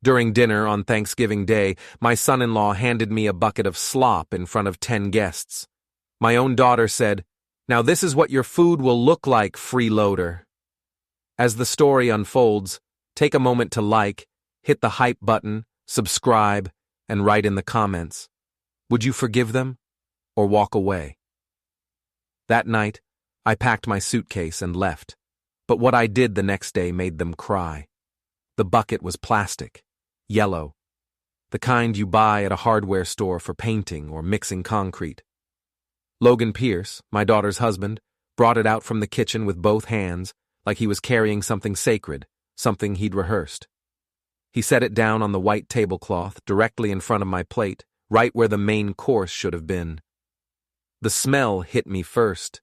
During dinner on Thanksgiving Day, my son-in-law handed me a bucket of slop in front of 10 guests. My own daughter said, "Now this is what your food will look like, freeloader." As the story unfolds, take a moment to like, hit the hype button, subscribe, and write in the comments. Would you forgive them or walk away? That night, I packed my suitcase and left, but what I did the next day made them cry. The bucket was plastic, yellow, the kind you buy at a hardware store for painting or mixing concrete. Logan Pierce, my daughter's husband, brought it out from the kitchen with both hands, like he was carrying something sacred, something he'd rehearsed. He set it down on the white tablecloth directly in front of my plate, right where the main course should have been. The smell hit me first.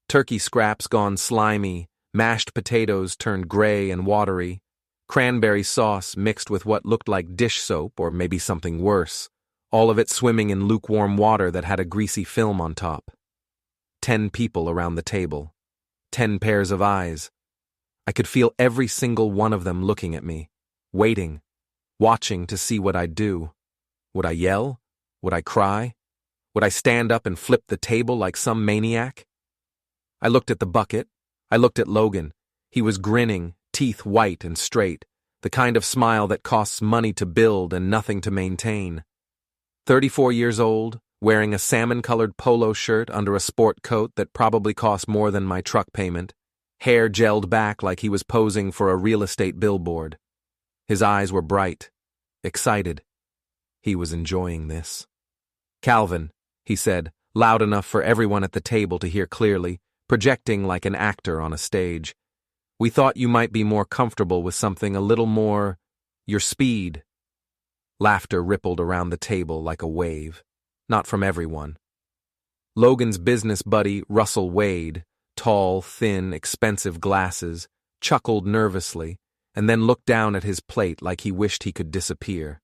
Turkey scraps gone slimy, mashed potatoes turned gray and watery, cranberry sauce mixed with what looked like dish soap or maybe something worse, all of it swimming in lukewarm water that had a greasy film on top. 10 people around the table. 10 pairs of eyes. I could feel every single one of them looking at me, waiting, watching to see what I'd do. Would I yell? Would I cry? Would I stand up and flip the table like some maniac? I looked at the bucket. I looked at Logan. He was grinning, teeth white and straight, the kind of smile that costs money to build and nothing to maintain. 34 years old, wearing a salmon-colored polo shirt under a sport coat that probably cost more than my truck payment, hair gelled back like he was posing for a real estate billboard. His eyes were bright, excited. He was enjoying this. "Calvin," he said, loud enough for everyone at the table to hear clearly, projecting like an actor on a stage. "We thought you might be more comfortable with something a little more your speed." Laughter rippled around the table like a wave, not from everyone. Logan's business buddy, Russell Wade, tall, thin, expensive glasses, chuckled nervously, and then looked down at his plate like he wished he could disappear.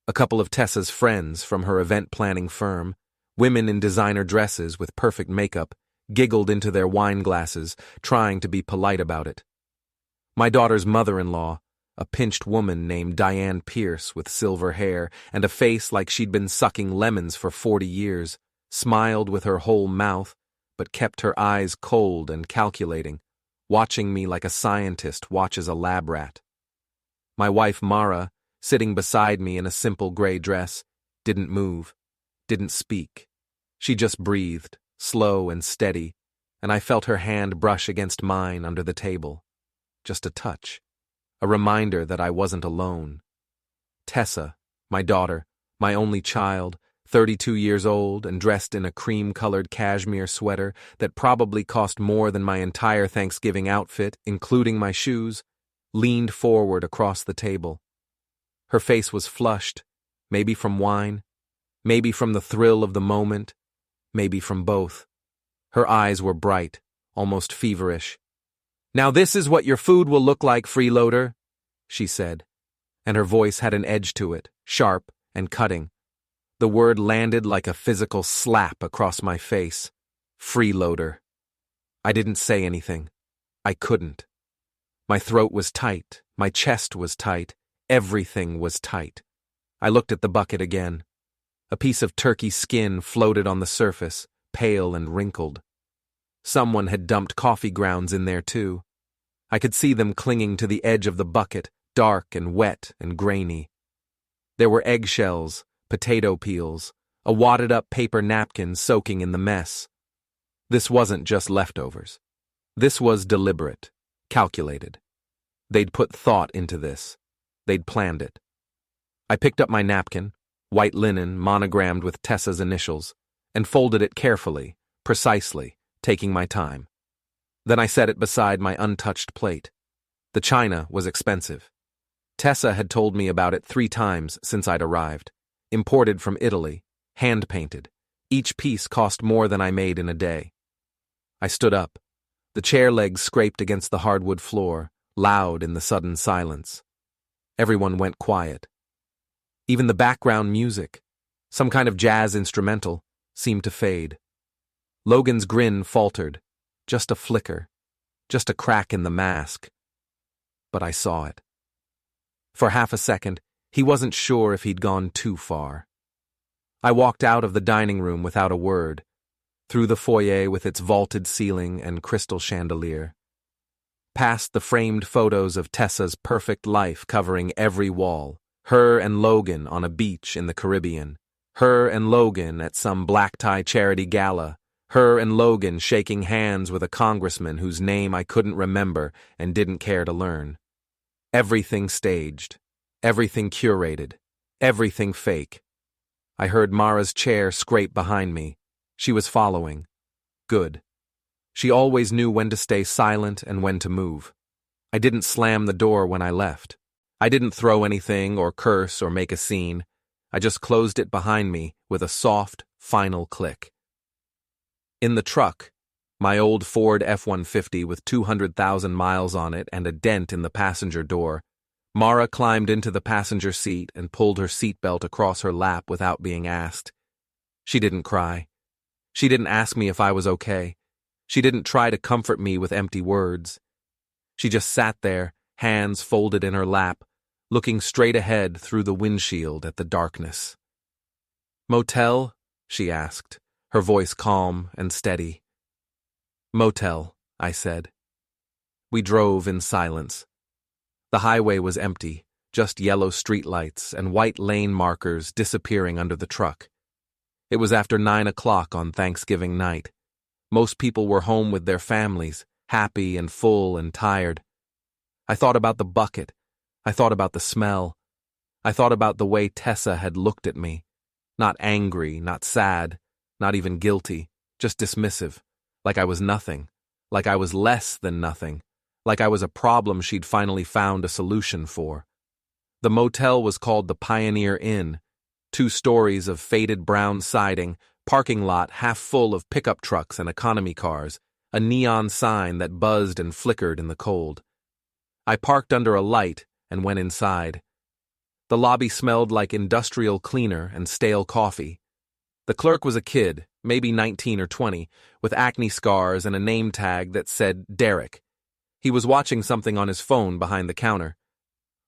A couple of Tessa's friends from her event planning firm, women in designer dresses with perfect makeup, giggled into their wine glasses, trying to be polite about it. My daughter's mother-in-law, a pinched woman named Diane Pierce with silver hair and a face like she'd been sucking lemons for 40 years, smiled with her whole mouth, but kept her eyes cold and calculating, watching me like a scientist watches a lab rat. My wife Mara, sitting beside me in a simple gray dress, didn't move, didn't speak. She just breathed, slow and steady, and I felt her hand brush against mine under the table. Just a touch, a reminder that I wasn't alone. Tessa, my daughter, my only child, 32 years old and dressed in a cream-colored cashmere sweater that probably cost more than my entire Thanksgiving outfit, including my shoes, leaned forward across the table. Her face was flushed, maybe from wine, maybe from the thrill of the moment, maybe from both. Her eyes were bright, almost feverish. "Now this is what your food will look like, freeloader," she said, and her voice had an edge to it, sharp and cutting. The word landed like a physical slap across my face. Freeloader. I didn't say anything. I couldn't. My throat was tight, my chest was tight, everything was tight. I looked at the bucket again. A piece of turkey skin floated on the surface, pale and wrinkled. Someone had dumped coffee grounds in there too. I could see them clinging to the edge of the bucket, dark and wet and grainy. There were eggshells, potato peels, a wadded-up paper napkin soaking in the mess. This wasn't just leftovers. This was deliberate, calculated. They'd put thought into this. They'd planned it. I picked up my napkin, white linen monogrammed with Tessa's initials, and folded it carefully, precisely, taking my time. Then I set it beside my untouched plate. The china was expensive. Tessa had told me about it 3 times since I'd arrived. Imported from Italy, hand-painted. Each piece cost more than I made in a day. I stood up. The chair legs scraped against the hardwood floor, loud in the sudden silence. Everyone went quiet. Even the background music, some kind of jazz instrumental, seemed to fade. Logan's grin faltered, just a flicker, just a crack in the mask. But I saw it. For half a second, he wasn't sure if he'd gone too far. I walked out of the dining room without a word, through the foyer with its vaulted ceiling and crystal chandelier, past the framed photos of Tessa's perfect life covering every wall, her and Logan on a beach in the Caribbean, her and Logan at some black-tie charity gala, her and Logan shaking hands with a congressman whose name I couldn't remember and didn't care to learn. Everything staged, everything curated, everything fake. I heard Mara's chair scrape behind me. She was following. Good. She always knew when to stay silent and when to move. I didn't slam the door when I left. I didn't throw anything or curse or make a scene. I just closed it behind me with a soft, final click. In the truck, my old Ford F-150 with 200,000 miles on it and a dent in the passenger door, Mara climbed into the passenger seat and pulled her seatbelt across her lap without being asked. She didn't cry. She didn't ask me if I was okay. She didn't try to comfort me with empty words. She just sat there, hands folded in her lap, looking straight ahead through the windshield at the darkness. "Motel?" she asked, her voice calm and steady. "Motel," I said. We drove in silence. The highway was empty, just yellow streetlights and white lane markers disappearing under the truck. It was after 9 o'clock on Thanksgiving night. Most people were home with their families, happy and full and tired. I thought about the bucket. I thought about the smell. I thought about the way Tessa had looked at me. Not angry, not sad, not even guilty, just dismissive, like I was nothing, like I was less than nothing, like I was a problem she'd finally found a solution for. The motel was called the Pioneer Inn, 2 stories of faded brown siding, parking lot half full of pickup trucks and economy cars, a neon sign that buzzed and flickered in the cold. I parked under a light and went inside. The lobby smelled like industrial cleaner and stale coffee. The clerk was a kid, maybe 19 or 20, with acne scars and a name tag that said Derek. He was watching something on his phone behind the counter.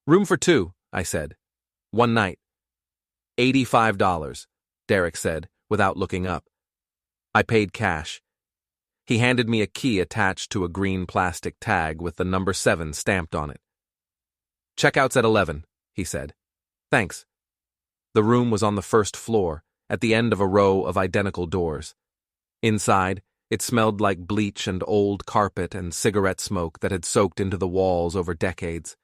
"Room for 2, I said. "One night." $85, Derek said, without looking up. I paid cash. He handed me a key attached to a green plastic tag with the number 7 stamped on it. "Checkout's at 11, he said. "Thanks." The room was on the first floor, at the end of a row of identical doors. Inside, it smelled like bleach and old carpet and cigarette smoke that had soaked into the walls over decades.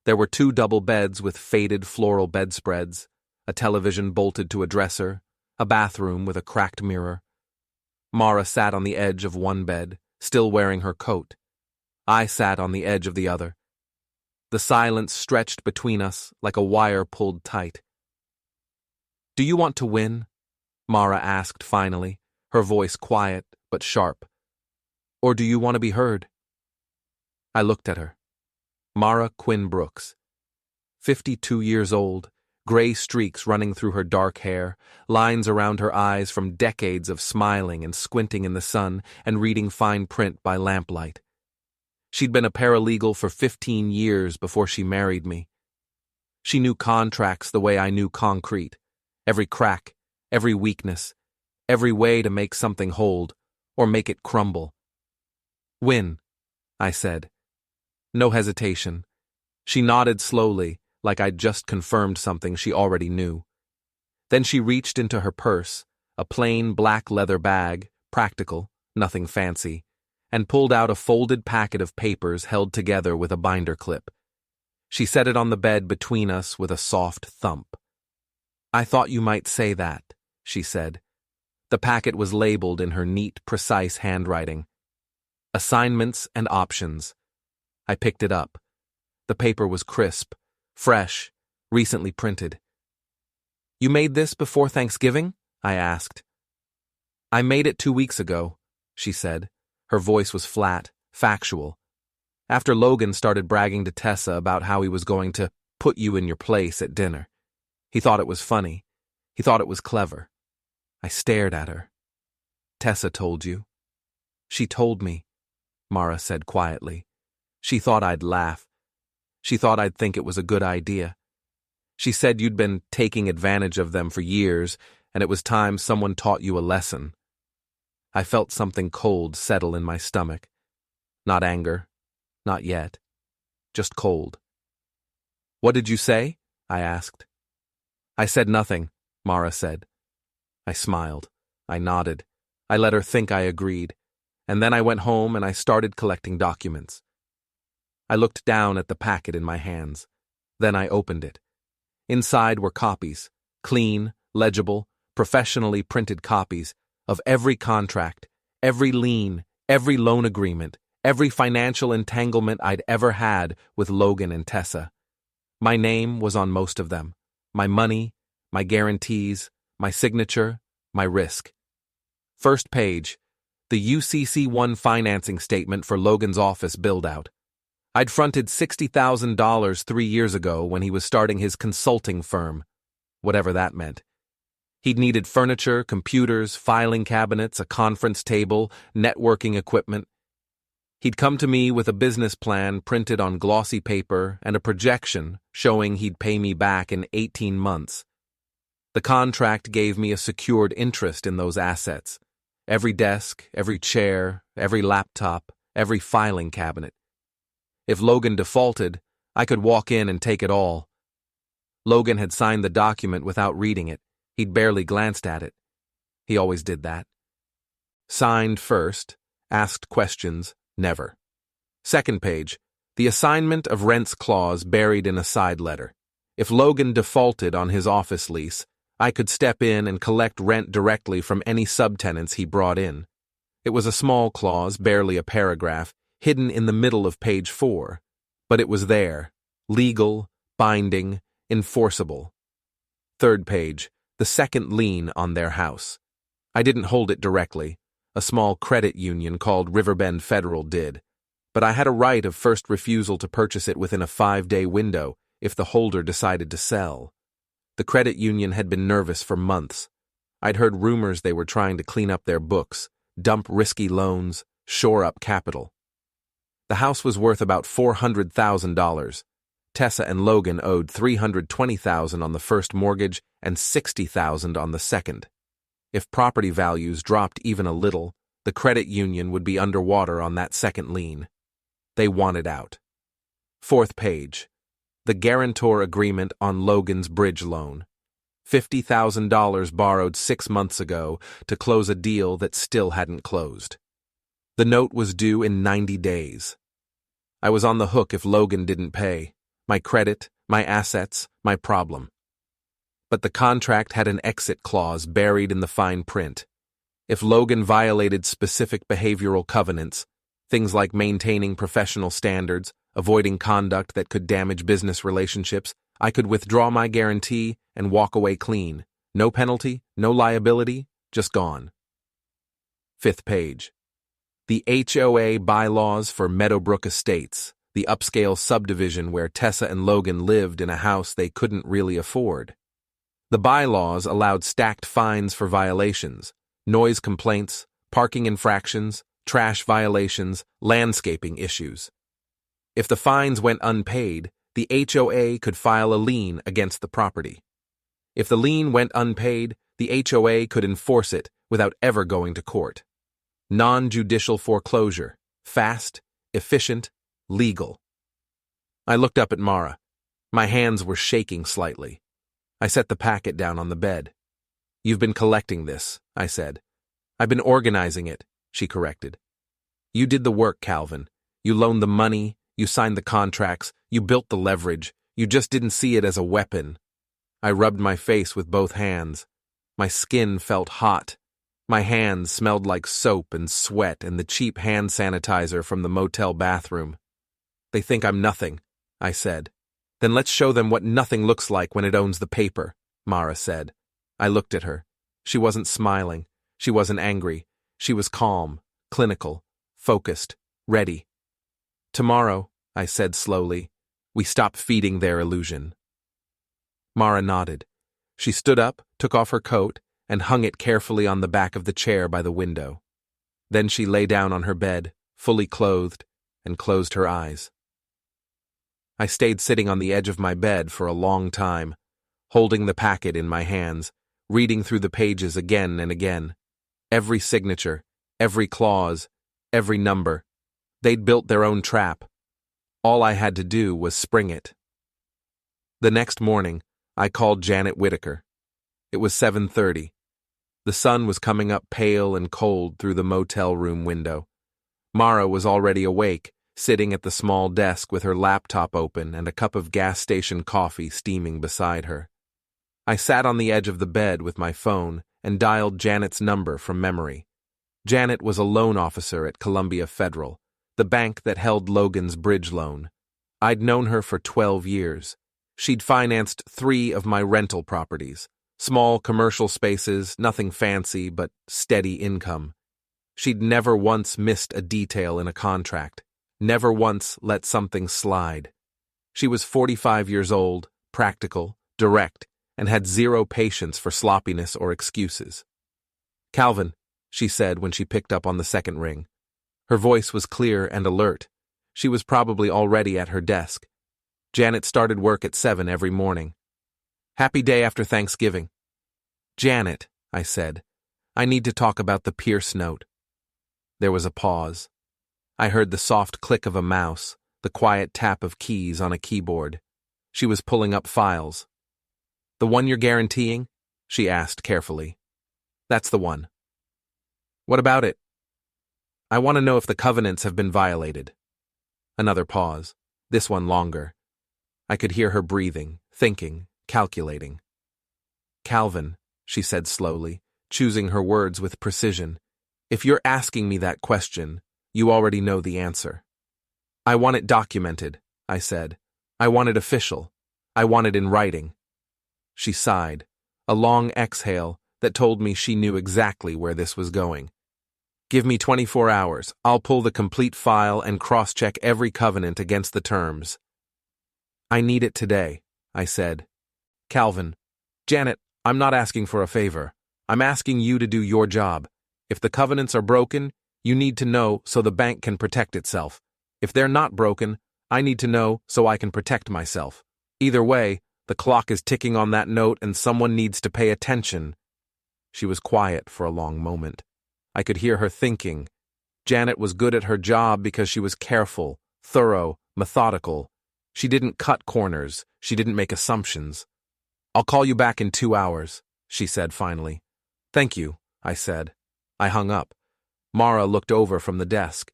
There were 2 double beds with faded floral bedspreads, a television bolted to a dresser, a bathroom with a cracked mirror. Mara sat on the edge of one bed, still wearing her coat. I sat on the edge of the other. The silence stretched between us like a wire pulled tight. "Do you want to win?" Mara asked finally, her voice quiet but sharp. "Or do you want to be heard?" I looked at her. Mara Quinn Brooks. 52 years old, gray streaks running through her dark hair, lines around her eyes from decades of smiling and squinting in the sun and reading fine print by lamplight. She'd been a paralegal for 15 years before she married me. She knew contracts the way I knew concrete, every crack, every weakness, every way to make something hold or make it crumble. "Win," I said. No hesitation. She nodded slowly, like I'd just confirmed something she already knew. Then she reached into her purse, a plain black leather bag, practical, nothing fancy, and pulled out a folded packet of papers held together with a binder clip. She set it on the bed between us with a soft thump. "I thought you might say that," she said. The packet was labeled in her neat, precise handwriting. Assignments and options. I picked it up. The paper was crisp, fresh, recently printed. "You made this before Thanksgiving?" I asked. "I made it 2 weeks ago," she said. Her voice was flat, factual. "After Logan started bragging to Tessa about how he was going to put you in your place at dinner. He thought it was funny. He thought it was clever." I stared at her. "Tessa told you?" "She told me," Mara said quietly. She thought I'd laugh. She thought I'd think it was a good idea. She said you'd been taking advantage of them for years, and it was time someone taught you a lesson. I felt something cold settle in my stomach. Not anger. Not yet. Just cold. "What did you say?" I asked. "I said nothing," Mara said. I smiled. I nodded. I let her think I agreed. And then I went home and I started collecting documents. I looked down at the packet in my hands. Then I opened it. Inside were copies, clean, legible, professionally printed copies of every contract, every lien, every loan agreement, every financial entanglement I'd ever had with Logan and Tessa. My name was on most of them. My money, my guarantees, my signature, my risk. First page, the UCC1 financing statement for Logan's office build-out. I'd fronted $60,000 3 years ago when he was starting his consulting firm, whatever that meant. He'd needed furniture, computers, filing cabinets, a conference table, networking equipment. He'd come to me with a business plan printed on glossy paper and a projection showing he'd pay me back in 18 months. The contract gave me a secured interest in those assets. Every desk, every chair, every laptop, every filing cabinet. If Logan defaulted, I could walk in and take it all. Logan had signed the document without reading it. He'd barely glanced at it. He always did that. Signed first, asked questions, never. Second page, the assignment of rents clause buried in a side letter. If Logan defaulted on his office lease, I could step in and collect rent directly from any subtenants he brought in. It was a small clause, barely a paragraph, hidden in the middle of page 4. But it was there, legal, binding, enforceable. Third page, the second lien on their house. I didn't hold it directly. A small credit union called Riverbend Federal did. But I had a right of first refusal to purchase it within a 5-day window if the holder decided to sell. The credit union had been nervous for months. I'd heard rumors they were trying to clean up their books, dump risky loans, shore up capital. The house was worth about $400,000. Tessa and Logan owed $320,000 on the first mortgage and $60,000 on the second. If property values dropped even a little, the credit union would be underwater on that second lien. They wanted out. Fourth page. The guarantor agreement on Logan's bridge loan. $50,000 borrowed 6 months ago to close a deal that still hadn't closed. The note was due in 90 days. I was on the hook if Logan didn't pay. My credit, my assets, my problem. But the contract had an exit clause buried in the fine print. If Logan violated specific behavioral covenants, things like maintaining professional standards, avoiding conduct that could damage business relationships, I could withdraw my guarantee and walk away clean. No penalty, no liability, just gone. Fifth page. The HOA bylaws for Meadowbrook Estates, the upscale subdivision where Tessa and Logan lived in a house they couldn't really afford. The bylaws allowed stacked fines for violations, noise complaints, parking infractions, trash violations, landscaping issues. If the fines went unpaid, the HOA could file a lien against the property. If the lien went unpaid, the HOA could enforce it without ever going to court. Non-judicial foreclosure, fast, efficient, legal. I looked up at Mara. My hands were shaking slightly. I set the packet down on the bed. "You've been collecting this," I said. "I've been organizing it," she corrected. "You did the work, Calvin. You loaned the money, you signed the contracts, you built the leverage. You just didn't see it as a weapon." I rubbed my face with both hands. My skin felt hot. My hands smelled like soap and sweat and the cheap hand sanitizer from the motel bathroom. "They think I'm nothing," I said. "Then let's show them what nothing looks like when it owns the paper," Mara said. I looked at her. She wasn't smiling. She wasn't angry. She was calm, clinical, focused, ready. "Tomorrow," I said slowly, "we stop feeding their illusion." Mara nodded. She stood up, took off her coat, and hung it carefully on the back of the chair by the window. Then she lay down on her bed, fully clothed, and closed her eyes. I stayed sitting on the edge of my bed for a long time, holding the packet in my hands, reading through the pages again and again. Every signature, every clause, every number. They'd built their own trap. All I had to do was spring it. The next morning, I called Janet Whitaker. It was 7:30. The sun was coming up pale and cold through the motel room window. Mara was already awake, sitting at the small desk with her laptop open and a cup of gas station coffee steaming beside her. I sat on the edge of the bed with my phone and dialed Janet's number from memory. Janet was a loan officer at Columbia Federal, the bank that held Logan's bridge loan. I'd known her for 12 years. She'd financed 3 of my rental properties. Small commercial spaces, nothing fancy, but steady income. She'd never once missed a detail in a contract, never once let something slide. She was 45 years old, practical, direct, and had zero patience for sloppiness or excuses. "Calvin," she said when she picked up on the second ring. Her voice was clear and alert. She was probably already at her desk. Janet started work at 7 every morning. "Happy day after Thanksgiving." "Janet," I said, "I need to talk about the Pierce note." There was a pause. I heard the soft click of a mouse, the quiet tap of keys on a keyboard. She was pulling up files. "The one you're guaranteeing?" she asked carefully. "That's the one." "What about it?" "I want to know if the covenants have been violated." Another pause, this one longer. I could hear her breathing, thinking, calculating. "Calvin," she said slowly, choosing her words with precision, "if you're asking me that question, you already know the answer." "I want it documented," I said. "I want it official. I want it in writing." She sighed, a long exhale that told me she knew exactly where this was going. "Give me 24 hours. I'll pull the complete file and cross-check every covenant against the terms." "I need it today," I said. "Calvin." "Janet, I'm not asking for a favor. I'm asking you to do your job. If the covenants are broken, you need to know so the bank can protect itself. If they're not broken, I need to know so I can protect myself. Either way, the clock is ticking on that note and someone needs to pay attention." She was quiet for a long moment. I could hear her thinking. Janet was good at her job because she was careful, thorough, methodical. She didn't cut corners. She didn't make assumptions. "I'll call you back in 2 hours," she said finally. "Thank you," I said. I hung up. Mara looked over from the desk.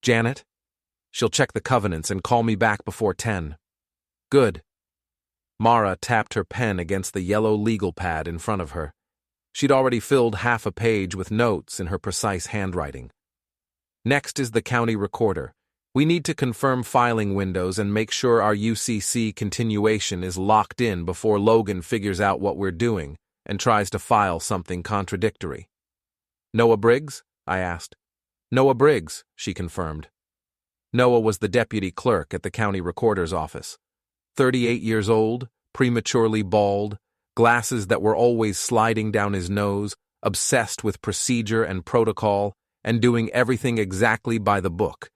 "Janet?" "She'll check the covenants and call me back before 10. "Good." Mara tapped her pen against the yellow legal pad in front of her. She'd already filled half a page with notes in her precise handwriting. "Next is the county recorder. We need to confirm filing windows and make sure our UCC continuation is locked in before Logan figures out what we're doing and tries to file something contradictory." "Noah Briggs?" I asked. "Noah Briggs," she confirmed. Noah was the deputy clerk at the county recorder's office. 38 years old, prematurely bald, glasses that were always sliding down his nose, obsessed with procedure and protocol, and doing everything exactly by the book.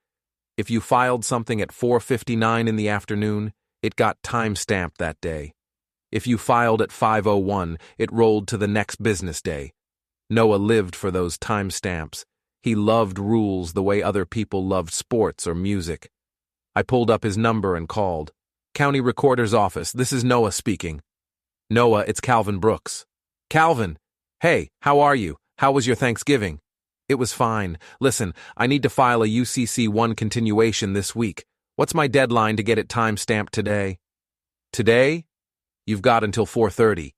If you filed something at 4:59 in the afternoon, it got time-stamped that day. If you filed at 5:01, it rolled to the next business day. Noah lived for those timestamps. He loved rules the way other people loved sports or music. I pulled up his number and called. "County Recorder's Office, this is Noah speaking." "Noah, it's Calvin Brooks." "Calvin! Hey, how are you? How was your Thanksgiving?" "It was fine. Listen, I need to file a UCC1 continuation this week. What's my deadline to get it time-stamped today?" "Today? You've got until 4:30.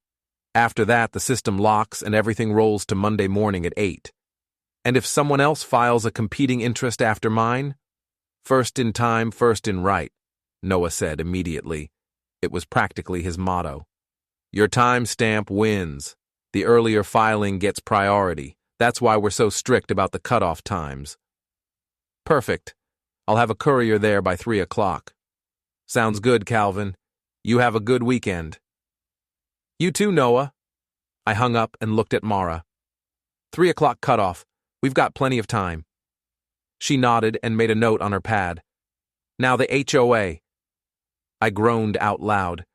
After that, the system locks and everything rolls to Monday morning at 8. And if someone else files a competing interest after mine?" "First in time, first in right," Noah said immediately. It was practically his motto. "Your timestamp wins. The earlier filing gets priority. That's why we're so strict about the cutoff times." "Perfect. I'll have a courier there by 3 o'clock. "Sounds good, Calvin. You have a good weekend." "You too, Noah." I hung up and looked at Mara. 3 o'clock cutoff. We've got plenty of time." She nodded and made a note on her pad. "Now the HOA." I groaned out loud.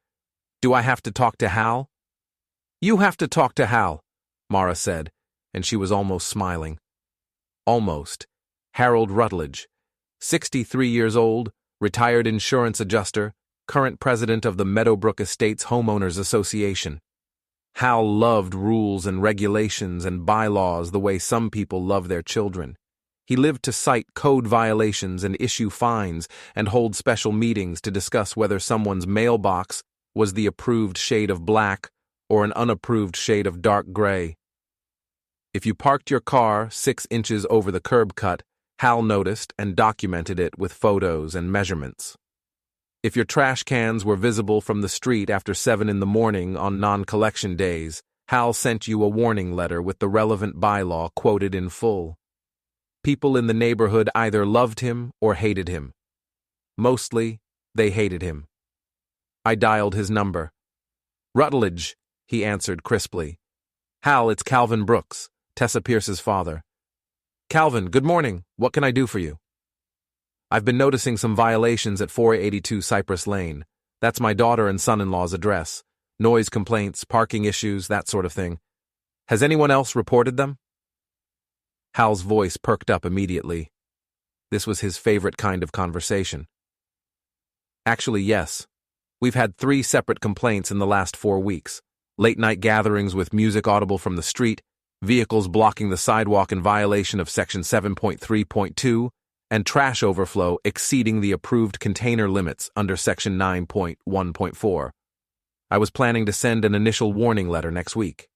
Do I have to talk to Hal? You have to talk to Hal, Mara said, and she was almost smiling. Almost. Harold Rutledge, 63 years old, retired insurance adjuster, current president of the Meadowbrook Estates Homeowners Association. Hal loved rules and regulations and bylaws the way some people love their children. He lived to cite code violations and issue fines and hold special meetings to discuss whether someone's mailbox was the approved shade of black or an unapproved shade of dark gray. If you parked your car 6 inches over the curb cut, Hal noticed and documented it with photos and measurements. If your trash cans were visible from the street after 7 in the morning on non-collection days, Hal sent you a warning letter with the relevant bylaw quoted in full. People in the neighborhood either loved him or hated him. Mostly, they hated him. I dialed his number. Rutledge, he answered crisply. Hal, it's Calvin Brooks, Tessa Pierce's father. Calvin, good morning. What can I do for you? I've been noticing some violations at 482 Cypress Lane. That's my daughter and son-in-law's address. Noise complaints, parking issues, that sort of thing. Has anyone else reported them? Hal's voice perked up immediately. This was his favorite kind of conversation. Actually, yes. We've had 3 separate complaints in the last 4 weeks. Late-night gatherings with music audible from the street, vehicles blocking the sidewalk in violation of Section 7.3.2, and trash overflow exceeding the approved container limits under Section 9.1.4. I was planning to send an initial warning letter next week.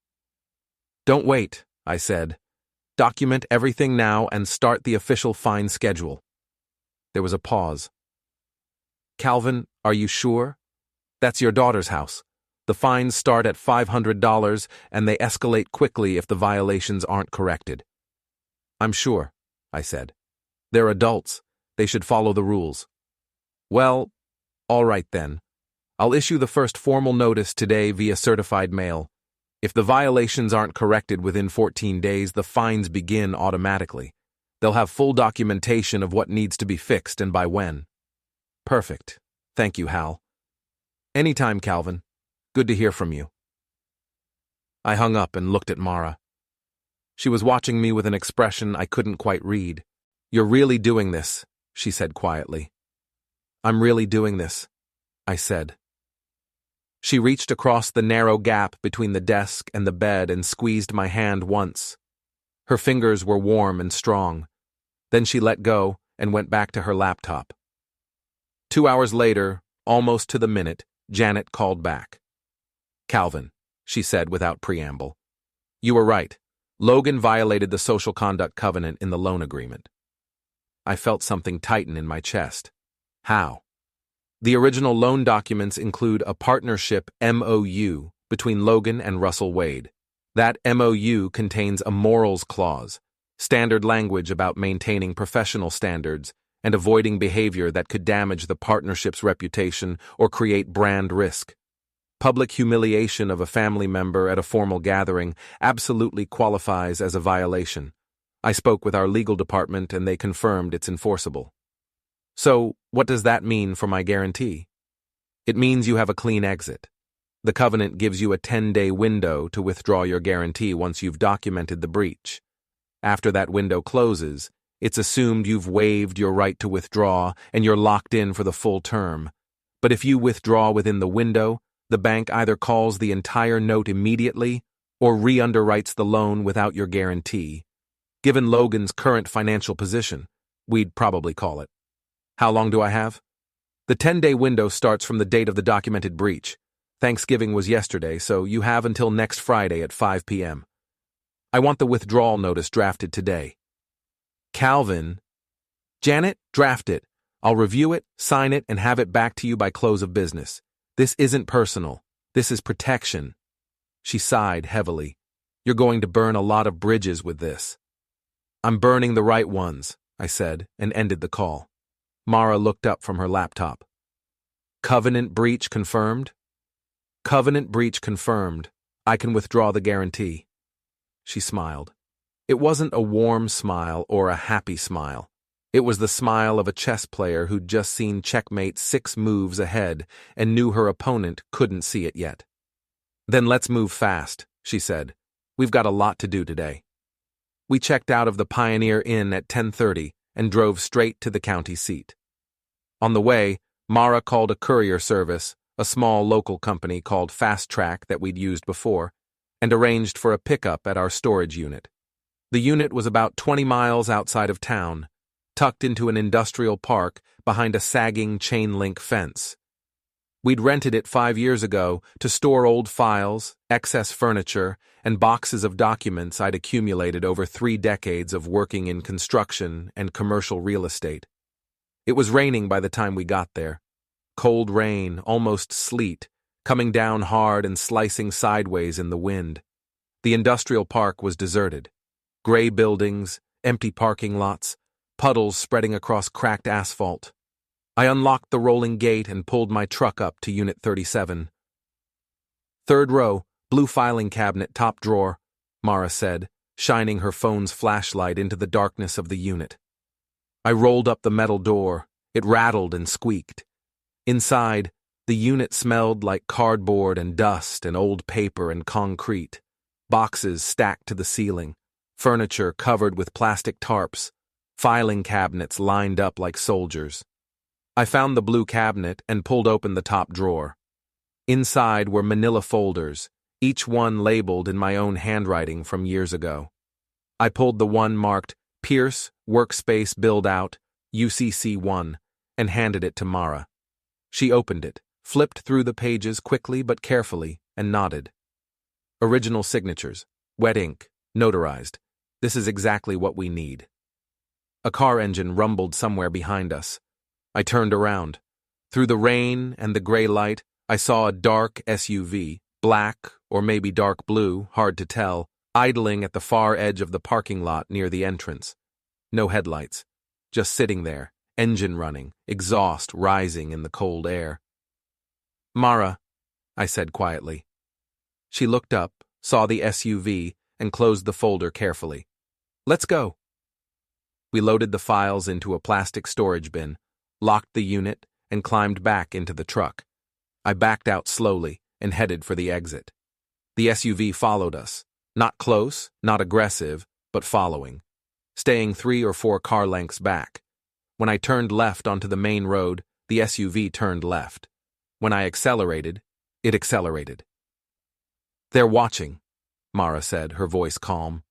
Don't wait, I said. Document everything now and start the official fine schedule. There was a pause. Calvin, are you sure? That's your daughter's house. The fines start at $500 and they escalate quickly if the violations aren't corrected. I'm sure, I said. They're adults. They should follow the rules. Well, all right then. I'll issue the first formal notice today via certified mail. If the violations aren't corrected within 14 days, the fines begin automatically. They'll have full documentation of what needs to be fixed and by when. Perfect. Thank you, Hal. Anytime, Calvin. Good to hear from you. I hung up and looked at Mara. She was watching me with an expression I couldn't quite read. You're really doing this, she said quietly. I'm really doing this, I said. She reached across the narrow gap between the desk and the bed and squeezed my hand once. Her fingers were warm and strong. Then she let go and went back to her laptop. 2 hours later, almost to the minute, Janet called back. Calvin, she said without preamble. You were right. Logan violated the social conduct covenant in the loan agreement. I felt something tighten in my chest. How? The original loan documents include a partnership MOU between Logan and Russell Wade. That MOU contains a morals clause, standard language about maintaining professional standards and avoiding behavior that could damage the partnership's reputation or create brand risk. Public humiliation of a family member at a formal gathering absolutely qualifies as a violation. I spoke with our legal department and they confirmed it's enforceable. So, what does that mean for my guarantee? It means you have a clean exit. The covenant gives you a 10-day window to withdraw your guarantee once you've documented the breach. After that window closes, it's assumed you've waived your right to withdraw and you're locked in for the full term. But if you withdraw within the window, the bank either calls the entire note immediately or re-underwrites the loan without your guarantee. Given Logan's current financial position, we'd probably call it. How long do I have? The 10-day window starts from the date of the documented breach. Thanksgiving was yesterday, so you have until next Friday at 5 p.m. I want the withdrawal notice drafted today. Calvin. Janet, draft it. I'll review it, sign it, and have it back to you by close of business. This isn't personal. This is protection. She sighed heavily. You're going to burn a lot of bridges with this. I'm burning the right ones, I said, and ended the call. Mara looked up from her laptop. Covenant breach confirmed? Covenant breach confirmed. I can withdraw the guarantee. She smiled. It wasn't a warm smile or a happy smile. It was the smile of a chess player who'd just seen checkmate 6 moves ahead and knew her opponent couldn't see it yet. "Then let's move fast," she said. "We've got a lot to do today." We checked out of the Pioneer Inn at 10:30 and drove straight to the county seat. On the way, Mara called a courier service, a small local company called Fast Track that we'd used before, and arranged for a pickup at our storage unit. The unit was about 20 miles outside of town, tucked into an industrial park behind a sagging chain-link fence. We'd rented it 5 years ago to store old files, excess furniture, and boxes of documents I'd accumulated over 3 decades of working in construction and commercial real estate. It was raining by the time we got there. Cold rain, almost sleet, coming down hard and slicing sideways in the wind. The industrial park was deserted. Gray buildings, empty parking lots, puddles spreading across cracked asphalt. I unlocked the rolling gate and pulled my truck up to Unit 37. "Third row, blue filing cabinet, top drawer," Mara said, shining her phone's flashlight into the darkness of the unit. I rolled up the metal door. It rattled and squeaked. Inside, the unit smelled like cardboard and dust and old paper and concrete, boxes stacked to the ceiling, furniture covered with plastic tarps, filing cabinets lined up like soldiers. I found the blue cabinet and pulled open the top drawer. Inside were manila folders, each one labeled in my own handwriting from years ago. I pulled the one marked Pierce Workspace Build Out, UCC1, and handed it to Mara. She opened it, flipped through the pages quickly but carefully, and nodded. "Original signatures, wet ink, notarized. This is exactly what we need." A car engine rumbled somewhere behind us. I turned around. Through the rain and the gray light, I saw a dark SUV, black or maybe dark blue, hard to tell, idling at the far edge of the parking lot near the entrance. No headlights, just sitting there, engine running, exhaust rising in the cold air. "Mara," I said quietly. She looked up, saw the SUV, and closed the folder carefully. "Let's go." We loaded the files into a plastic storage bin, locked the unit, and climbed back into the truck. I backed out slowly and headed for the exit. The SUV followed us, not close, not aggressive, but following, staying 3 or 4 car lengths back. When I turned left onto the main road, the SUV turned left. When I accelerated, it accelerated. "They're watching," Mara said, her voice calm.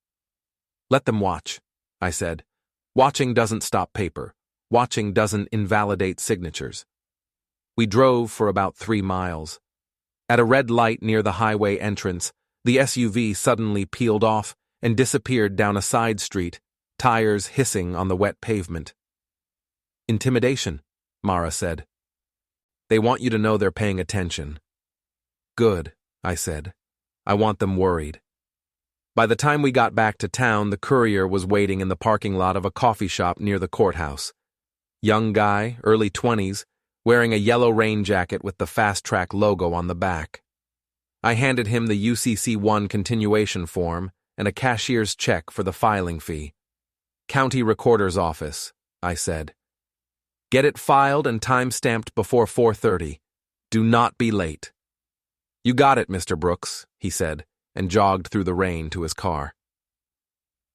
"Let them watch," I said. "Watching doesn't stop paper. Watching doesn't invalidate signatures." We drove for about 3 miles. At a red light near the highway entrance, the SUV suddenly peeled off and disappeared down a side street, tires hissing on the wet pavement. "Intimidation," Mara said. "They want you to know they're paying attention." "Good," I said. "I want them worried." By the time we got back to town, the courier was waiting in the parking lot of a coffee shop near the courthouse. Young guy, early 20s, wearing a yellow rain jacket with the Fast Track logo on the back. I handed him the UCC1 continuation form and a cashier's check for the filing fee. "County Recorder's Office," I said. "Get it filed and time-stamped before 4:30. Do not be late." "You got it, Mr. Brooks," he said, and jogged through the rain to his car.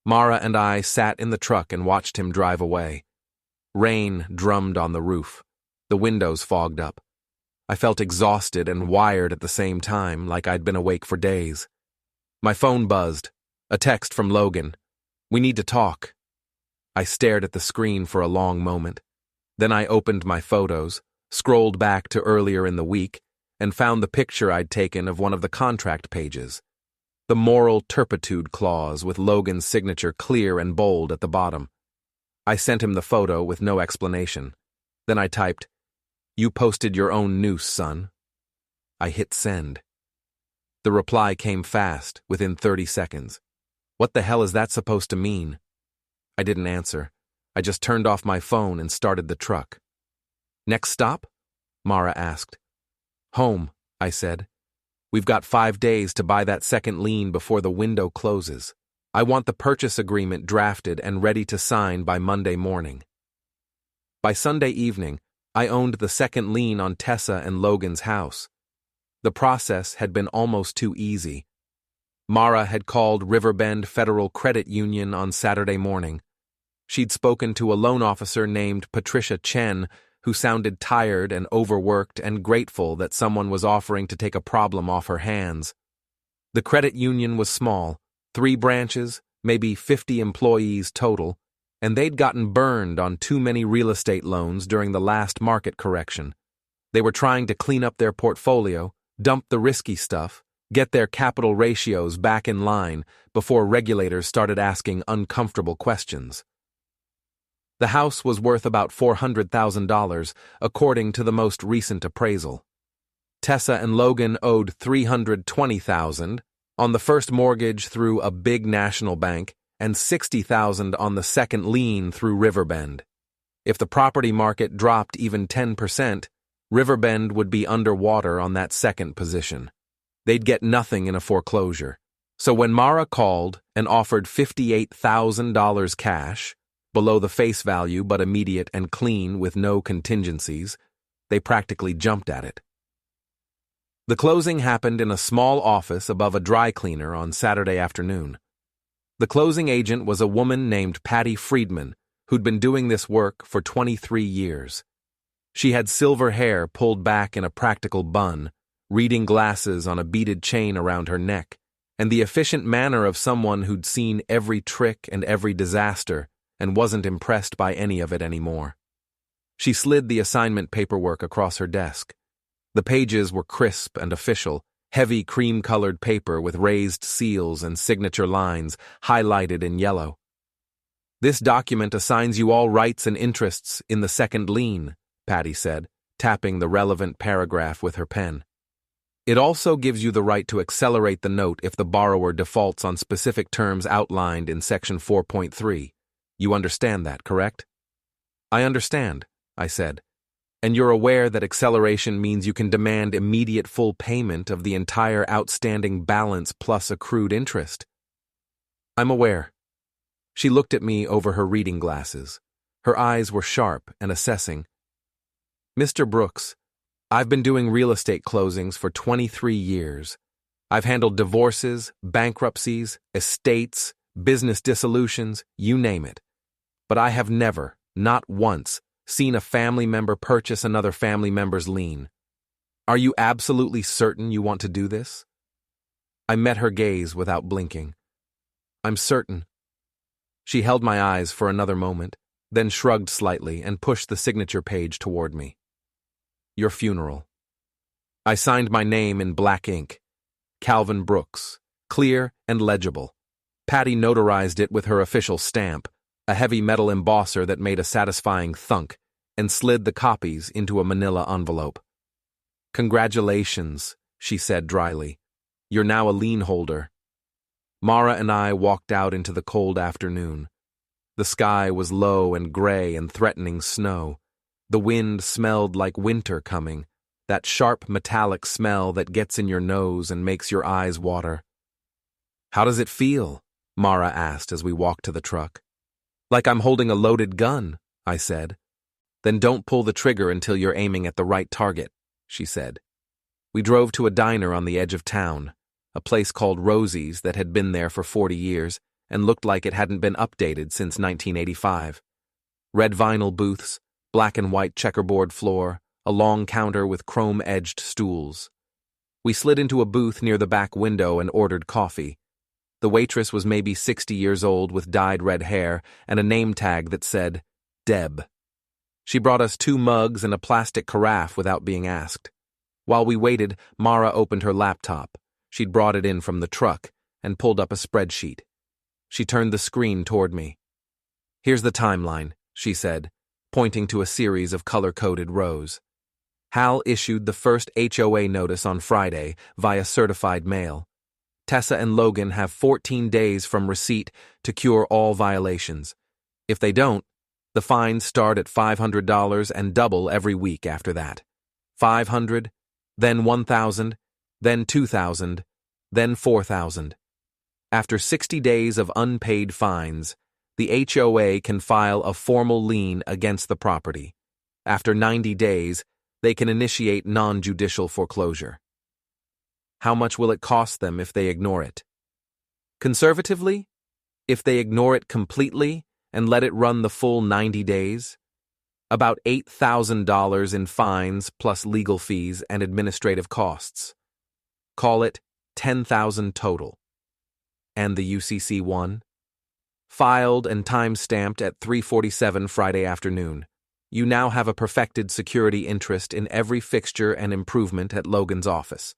Mara and I sat in the truck and watched him drive away. Rain drummed on the roof. The windows fogged up. I felt exhausted and wired at the same time, like I'd been awake for days. My phone buzzed. A text from Logan. "We need to talk." I stared at the screen for a long moment. Then I opened my photos, scrolled back to earlier in the week, and found the picture I'd taken of one of the contract pages. The moral turpitude clause with Logan's signature clear and bold at the bottom. I sent him the photo with no explanation. Then I typed, "You posted your own noose, son." I hit send. The reply came fast, within 30 seconds. "What the hell is that supposed to mean?" I didn't answer. I just turned off my phone and started the truck. "Next stop?" Mara asked. "Home," I said. "We've got 5 days to buy that second lien before the window closes. I want the purchase agreement drafted and ready to sign by Monday morning." By Sunday evening, I owned the second lien on Tessa and Logan's house. The process had been almost too easy. Mara had called Riverbend Federal Credit Union on Saturday morning. She'd spoken to a loan officer named Patricia Chen, who sounded tired and overworked and grateful that someone was offering to take a problem off her hands. The credit union was small, 3 branches, maybe 50 employees total, and they'd gotten burned on too many real estate loans during the last market correction. They were trying to clean up their portfolio, dump the risky stuff, get their capital ratios back in line before regulators started asking uncomfortable questions. The house was worth about $400,000, according to the most recent appraisal. Tessa and Logan owed $320,000 on the first mortgage through a big national bank and $60,000 on the second lien through Riverbend. If the property market dropped even 10%, Riverbend would be underwater on that second position. They'd get nothing in a foreclosure. So when Mara called and offered $58,000 cash, below the face value but immediate and clean with no contingencies, they practically jumped at it. The closing happened in a small office above a dry cleaner on Saturday afternoon. The closing agent was a woman named Patty Friedman, who'd been doing this work for 23 years. She had silver hair pulled back in a practical bun, reading glasses on a beaded chain around her neck, and the efficient manner of someone who'd seen every trick and every disaster and wasn't impressed by any of it anymore. She slid the assignment paperwork across her desk. The pages were crisp and official, heavy cream-colored paper with raised seals and signature lines highlighted in yellow. "This document assigns you all rights and interests in the second lien," Patty said, tapping the relevant paragraph with her pen. "It also gives you the right to accelerate the note if the borrower defaults on specific terms outlined in Section 4.3. You understand that, correct?" "I understand," I said. "And you're aware that acceleration means you can demand immediate full payment of the entire outstanding balance plus accrued interest?" "I'm aware." She looked at me over her reading glasses. Her eyes were sharp and assessing. "Mr. Brooks, I've been doing real estate closings for 23 years. I've handled divorces, bankruptcies, estates, business dissolutions, you name it. But I have never, not once, seen a family member purchase another family member's lien. Are you absolutely certain you want to do this?" I met her gaze without blinking. "I'm certain." She held my eyes for another moment, then shrugged slightly and pushed the signature page toward me. "Your funeral." I signed my name in black ink. Calvin Brooks, clear and legible. Patty notarized it with her official stamp, a heavy metal embosser that made a satisfying thunk, and slid the copies into a manila envelope. "Congratulations," she said dryly. "You're now a lien holder." Mara and I walked out into the cold afternoon. The sky was low and gray and threatening snow. The wind smelled like winter coming, that sharp metallic smell that gets in your nose and makes your eyes water. "How does it feel?" Mara asked as we walked to the truck. "Like I'm holding a loaded gun," I said. "Then don't pull the trigger until you're aiming at the right target," she said. We drove to a diner on the edge of town, a place called Rosie's that had been there for 40 years and looked like it hadn't been updated since 1985. Red vinyl booths, black and white checkerboard floor, a long counter with chrome-edged stools. We slid into a booth near the back window and ordered coffee. The waitress was maybe 60 years old with dyed red hair and a name tag that said, Deb. She brought us 2 mugs and a plastic carafe without being asked. While we waited, Mara opened her laptop. She'd brought it in from the truck and pulled up a spreadsheet. She turned the screen toward me. "Here's the timeline," she said, pointing to a series of color-coded rows. Hal issued the first HOA notice on Friday via certified mail. Tessa and Logan have 14 days from receipt to cure all violations. If they don't, the fines start at $500 and double every week after that. $500, then $1,000, then $2,000, then $4,000. After 60 days of unpaid fines, The HOA can file a formal lien against the property. After 90 days, they can initiate non-judicial foreclosure. How much will it cost them if they ignore it? Conservatively, if they ignore it completely and let it run the full 90 days, about $8,000 in fines plus legal fees and administrative costs. Call it $10,000 total. And the UCC one? Filed and time-stamped at 3:47 Friday afternoon. You now have a perfected security interest in every fixture and improvement at Logan's office.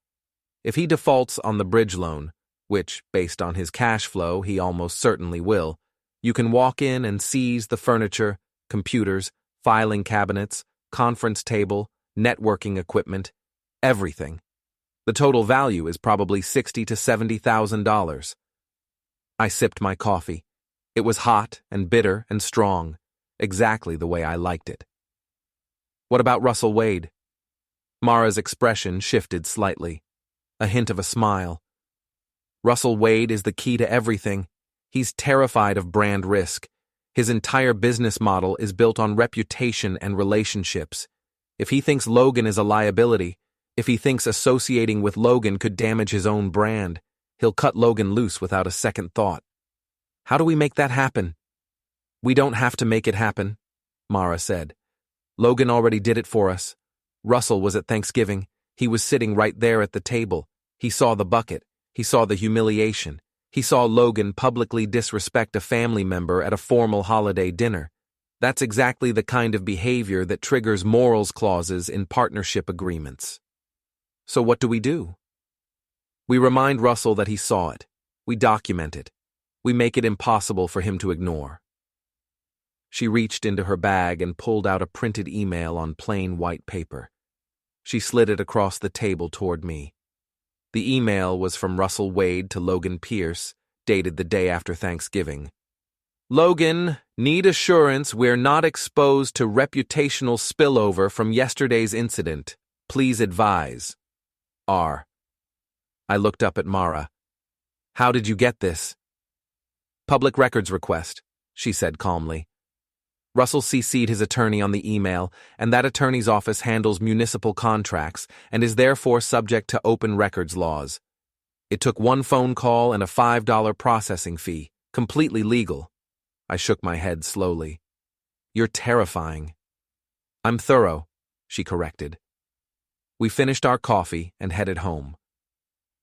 If he defaults on the bridge loan, which, based on his cash flow, he almost certainly will, you can walk in and seize the furniture, computers, filing cabinets, conference table, networking equipment, everything. The total value is probably $60,000 to $70,000. I sipped my coffee. It was hot and bitter and strong, exactly the way I liked it. What about Russell Wade? Mara's expression shifted slightly, a hint of a smile. Russell Wade is the key to everything. He's terrified of brand risk. His entire business model is built on reputation and relationships. If he thinks Logan is a liability, if he thinks associating with Logan could damage his own brand, he'll cut Logan loose without a second thought. How do we make that happen? We don't have to make it happen, Mara said. Logan already did it for us. Russell was at Thanksgiving. He was sitting right there at the table. He saw the bucket. He saw the humiliation. He saw Logan publicly disrespect a family member at a formal holiday dinner. That's exactly the kind of behavior that triggers morals clauses in partnership agreements. So what do? We remind Russell that he saw it. We document it. We make it impossible for him to ignore. She reached into her bag and pulled out a printed email on plain white paper. She slid it across the table toward me. The email was from Russell Wade to Logan Pierce, dated the day after Thanksgiving. Logan, need assurance we're not exposed to reputational spillover from yesterday's incident. Please advise. R. I looked up at Mara. How did you get this? Public records request, she said calmly. Russell CC'd his attorney on the email, and that attorney's office handles municipal contracts and is therefore subject to open records laws. It took one phone call and a $5 processing fee, completely legal. I shook my head slowly. You're terrifying. I'm thorough, she corrected. We finished our coffee and headed home.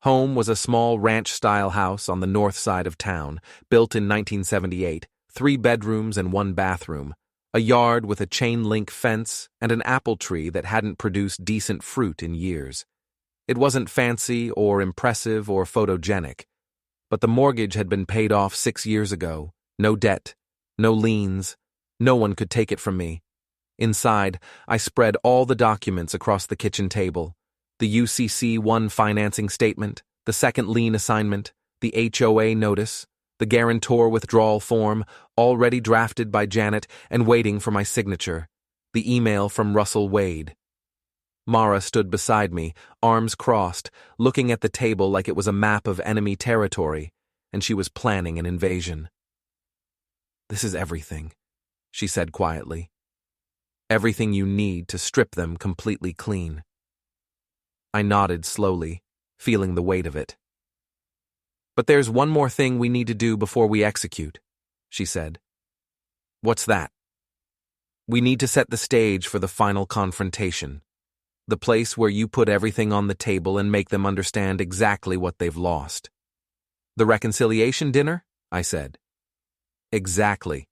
Home was a small ranch-style house on the north side of town, built in 1978, 3 bedrooms and 1 bathroom, a yard with a chain-link fence, and an apple tree that hadn't produced decent fruit in years. It wasn't fancy or impressive or photogenic, but the mortgage had been paid off 6 years ago, no debt, no liens, no one could take it from me. Inside, I spread all the documents across the kitchen table. The UCC-1 financing statement, the second lien assignment, the HOA notice, the guarantor withdrawal form, already drafted by Janet and waiting for my signature, the email from Russell Wade. Mara stood beside me, arms crossed, looking at the table like it was a map of enemy territory, and she was planning an invasion. This is everything, she said quietly. Everything you need to strip them completely clean. I nodded slowly, feeling the weight of it. But there's one more thing we need to do before we execute, she said. What's that? We need to set the stage for the final confrontation, the place where you put everything on the table and make them understand exactly what they've lost. The reconciliation dinner? I said. Exactly.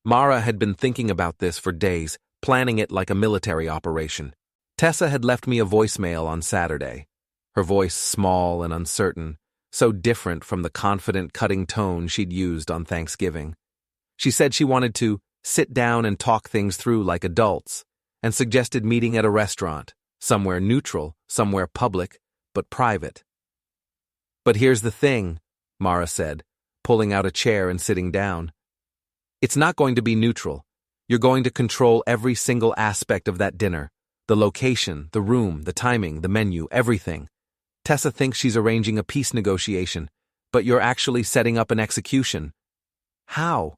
Mara had been thinking about this for days, planning it like a military operation. Tessa had left me a voicemail on Saturday, her voice small and uncertain, so different from the confident, cutting tone she'd used on Thanksgiving. She said she wanted to sit down and talk things through like adults, and suggested meeting at a restaurant, somewhere neutral, somewhere public, but private. But here's the thing, Mara said, pulling out a chair and sitting down. It's not going to be neutral. You're going to control every single aspect of that dinner. The location, the room, the timing, the menu, everything. Tessa thinks she's arranging a peace negotiation, but you're actually setting up an execution. How?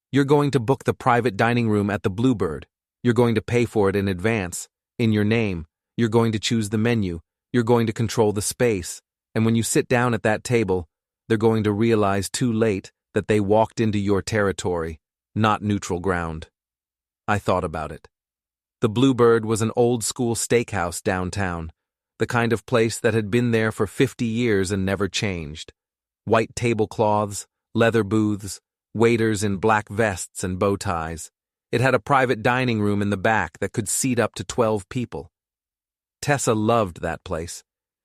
You're going to book the private dining room at the Bluebird. You're going to pay for it in advance, in your name. You're going to choose the menu. You're going to control the space. And when you sit down at that table, they're going to realize too late that they walked into your territory, not neutral ground. I thought about it. The Bluebird was an old-school steakhouse downtown, the kind of place that had been there for 50 years and never changed. White tablecloths, leather booths, waiters in black vests and bow ties. It had a private dining room in the back that could seat up to 12 people. Tessa loved that place.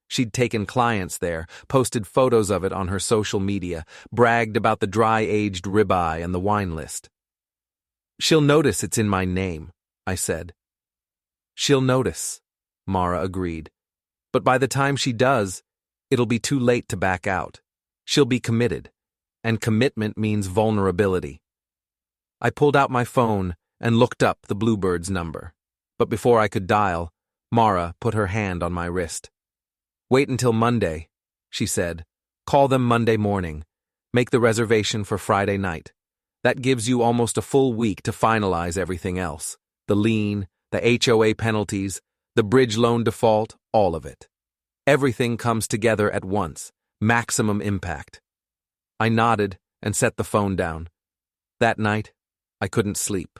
She'd taken clients there, posted photos of it on her social media, bragged about the dry-aged ribeye and the wine list. "She'll notice it's in my name," I said. "She'll notice," Mara agreed. "But by the time she does, it'll be too late to back out. She'll be committed, and commitment means vulnerability." I pulled out my phone and looked up the Bluebird's number. But before I could dial, Mara put her hand on my wrist. "Wait until Monday," she said. "Call them Monday morning. Make the reservation for Friday night. That gives you almost a full week to finalize everything else. The lien, the HOA penalties, the bridge loan default, all of it. Everything comes together at once. Maximum impact." I nodded and set the phone down. That night, I couldn't sleep.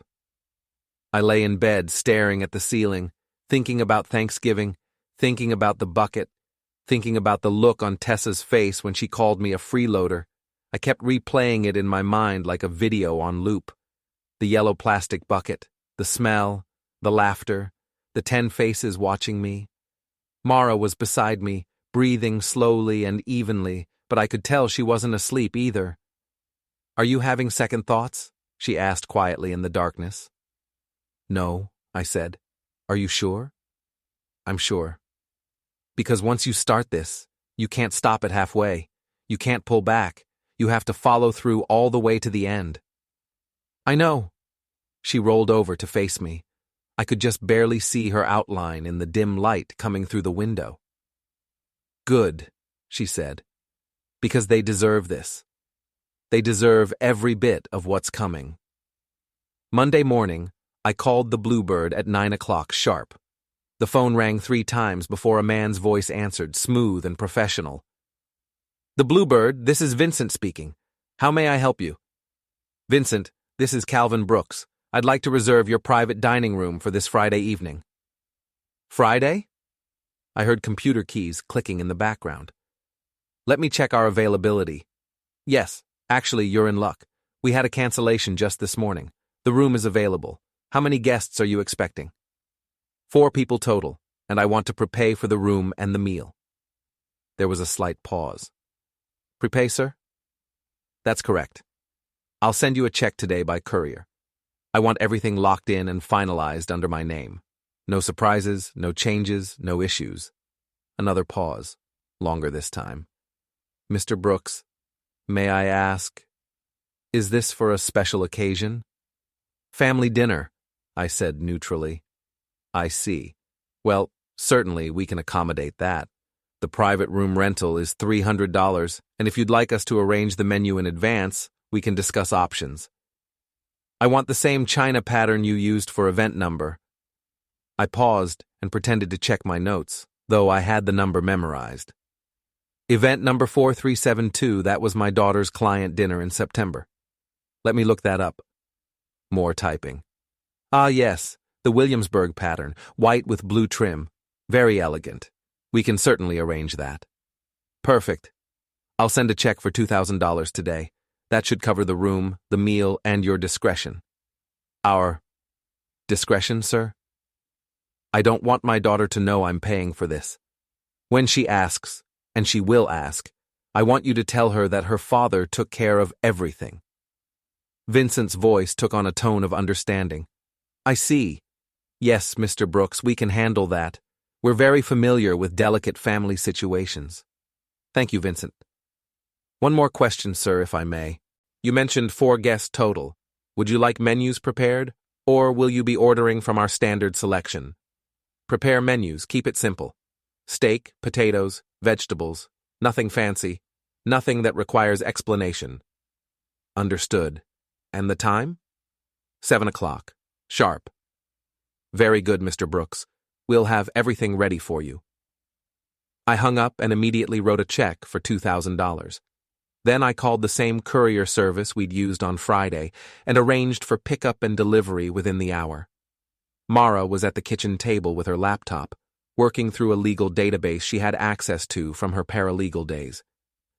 I lay in bed staring at the ceiling, thinking about Thanksgiving, thinking about the bucket, thinking about the look on Tessa's face when she called me a freeloader. I kept replaying it in my mind like a video on loop. The yellow plastic bucket, the smell, the laughter, the 10 faces watching me. Mara was beside me, breathing slowly and evenly, but I could tell she wasn't asleep either. "Are you having second thoughts?" she asked quietly in the darkness. "No," I said. "Are you sure?" "I'm sure. Because once you start this, you can't stop it halfway. You can't pull back. You have to follow through all the way to the end." "I know." She rolled over to face me. I could just barely see her outline in the dim light coming through the window. "Good," she said. "Because they deserve this. They deserve every bit of what's coming." Monday morning, I called the Bluebird at 9 o'clock sharp. The phone rang 3 times before a man's voice answered, smooth and professional. "The Bluebird, this is Vincent speaking. How may I help you?" "Vincent, this is Calvin Brooks. I'd like to reserve your private dining room for this Friday evening." "Friday?" I heard computer keys clicking in the background. "Let me check our availability. Yes, actually, you're in luck. We had a cancellation just this morning. The room is available. How many guests are you expecting?" 4 people total, and I want to prepay for the room and the meal." There was a slight pause. "Prepay, sir?" "That's correct. I'll send you a check today by courier. I want everything locked in and finalized under my name. No surprises, no changes, no issues." Another pause, longer this time. "Mr. Brooks, may I ask, is this for a special occasion?" "Family dinner," I said neutrally. "I see. Well, certainly we can accommodate that. The private room rental is $300, and if you'd like us to arrange the menu in advance, we can discuss options. I want the same china pattern you used for event number." I paused and pretended to check my notes, though I had the number memorized. "Event number 4372, that was my daughter's client dinner in September. Let me look that up." More typing. "Ah, yes, the Williamsburg pattern, white with blue trim. Very elegant. We can certainly arrange that." "Perfect. I'll send a check for $2,000 today. That should cover the room, the meal, and your discretion." "Our discretion, sir?" "I don't want my daughter to know I'm paying for this. When she asks, and she will ask, I want you to tell her that her father took care of everything." Vincent's voice took on a tone of understanding. "I see. Yes, Mr. Brooks, we can handle that. We're very familiar with delicate family situations." "Thank you, Vincent. One more question, sir, if I may. You mentioned 4 guests total. Would you like menus prepared, or will you be ordering from our standard selection?" "Prepare menus, keep it simple. Steak, potatoes, vegetables, nothing fancy, nothing that requires explanation." "Understood." And the time? 7 o'clock. Sharp. Very good, Mr. Brooks. We'll have everything ready for you. I hung up and immediately wrote a check for $2,000. Then I called the same courier service we'd used on Friday and arranged for pickup and delivery within the hour. Mara was at the kitchen table with her laptop, working through a legal database she had access to from her paralegal days.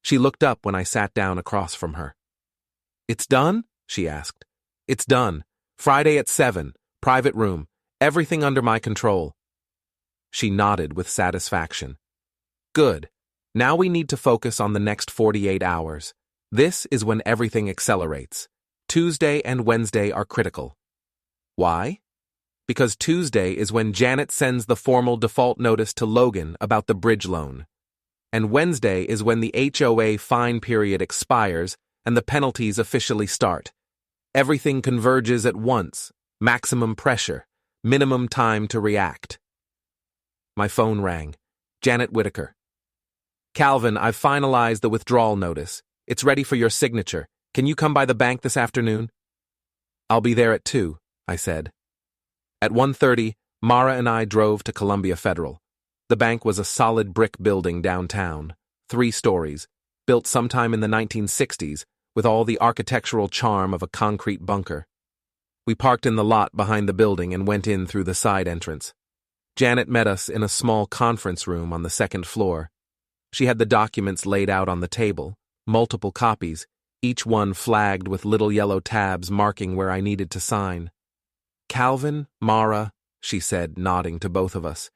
She looked up when I sat down across from her. "It's done?" she asked. "It's done. Friday at 7, private room, everything under my control." She nodded with satisfaction. "Good. Now we need to focus on the next 48 hours. This is when everything accelerates. Tuesday and Wednesday are critical." "Why?" "Because Tuesday is when Janet sends the formal default notice to Logan about the bridge loan. And Wednesday is when the HOA fine period expires and the penalties officially start. Everything converges at once, maximum pressure, minimum time to react." My phone rang. Janet Whitaker. "Calvin, I've finalized the withdrawal notice. It's ready for your signature. Can you come by the bank this afternoon?" "I'll be there at 2, I said. At 1:30, Mara and I drove to Columbia Federal. The bank was a solid brick building downtown, 3 stories, built sometime in the 1960s, with all the architectural charm of a concrete bunker. We parked in the lot behind the building and went in through the side entrance. Janet met us in a small conference room on the 2nd floor. She had the documents laid out on the table, multiple copies, each one flagged with little yellow tabs marking where I needed to sign. "Calvin, Mara," she said, nodding to both of us.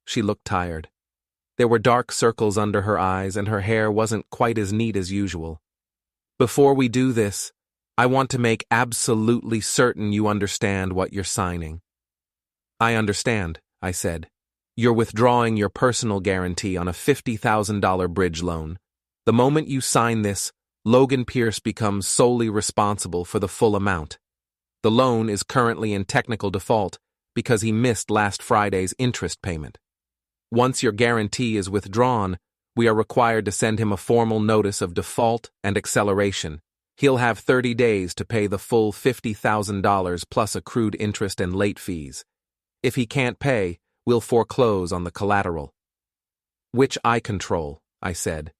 She looked tired. There were dark circles under her eyes and her hair wasn't quite as neat as usual. "Before we do this, I want to make absolutely certain you understand what you're signing." "I understand," I said. "You're withdrawing your personal guarantee on a $50,000 bridge loan. The moment you sign this, Logan Pierce becomes solely responsible for the full amount. The loan is currently in technical default because he missed last Friday's interest payment. Once your guarantee is withdrawn, we are required to send him a formal notice of default and acceleration. He'll have 30 days to pay the full $50,000 plus accrued interest and late fees. If he can't pay, we'll foreclose on the collateral." "Which I control," I said.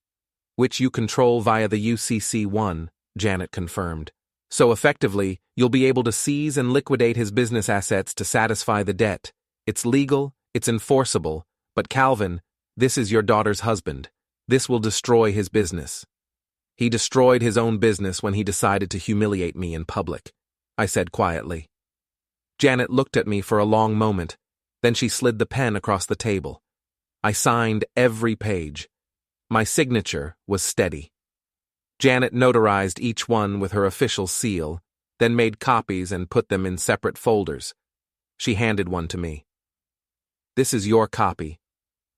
"Which you control via the UCC-1, Janet confirmed. "So effectively, you'll be able to seize and liquidate his business assets to satisfy the debt. It's legal, it's enforceable, but Calvin, this is your daughter's husband. This will destroy his business." "He destroyed his own business when he decided to humiliate me in public," I said quietly. Janet looked at me for a long moment, then she slid the pen across the table. I signed every page. My signature was steady. Janet notarized each one with her official seal, then made copies and put them in separate folders. She handed one to me. "This is your copy.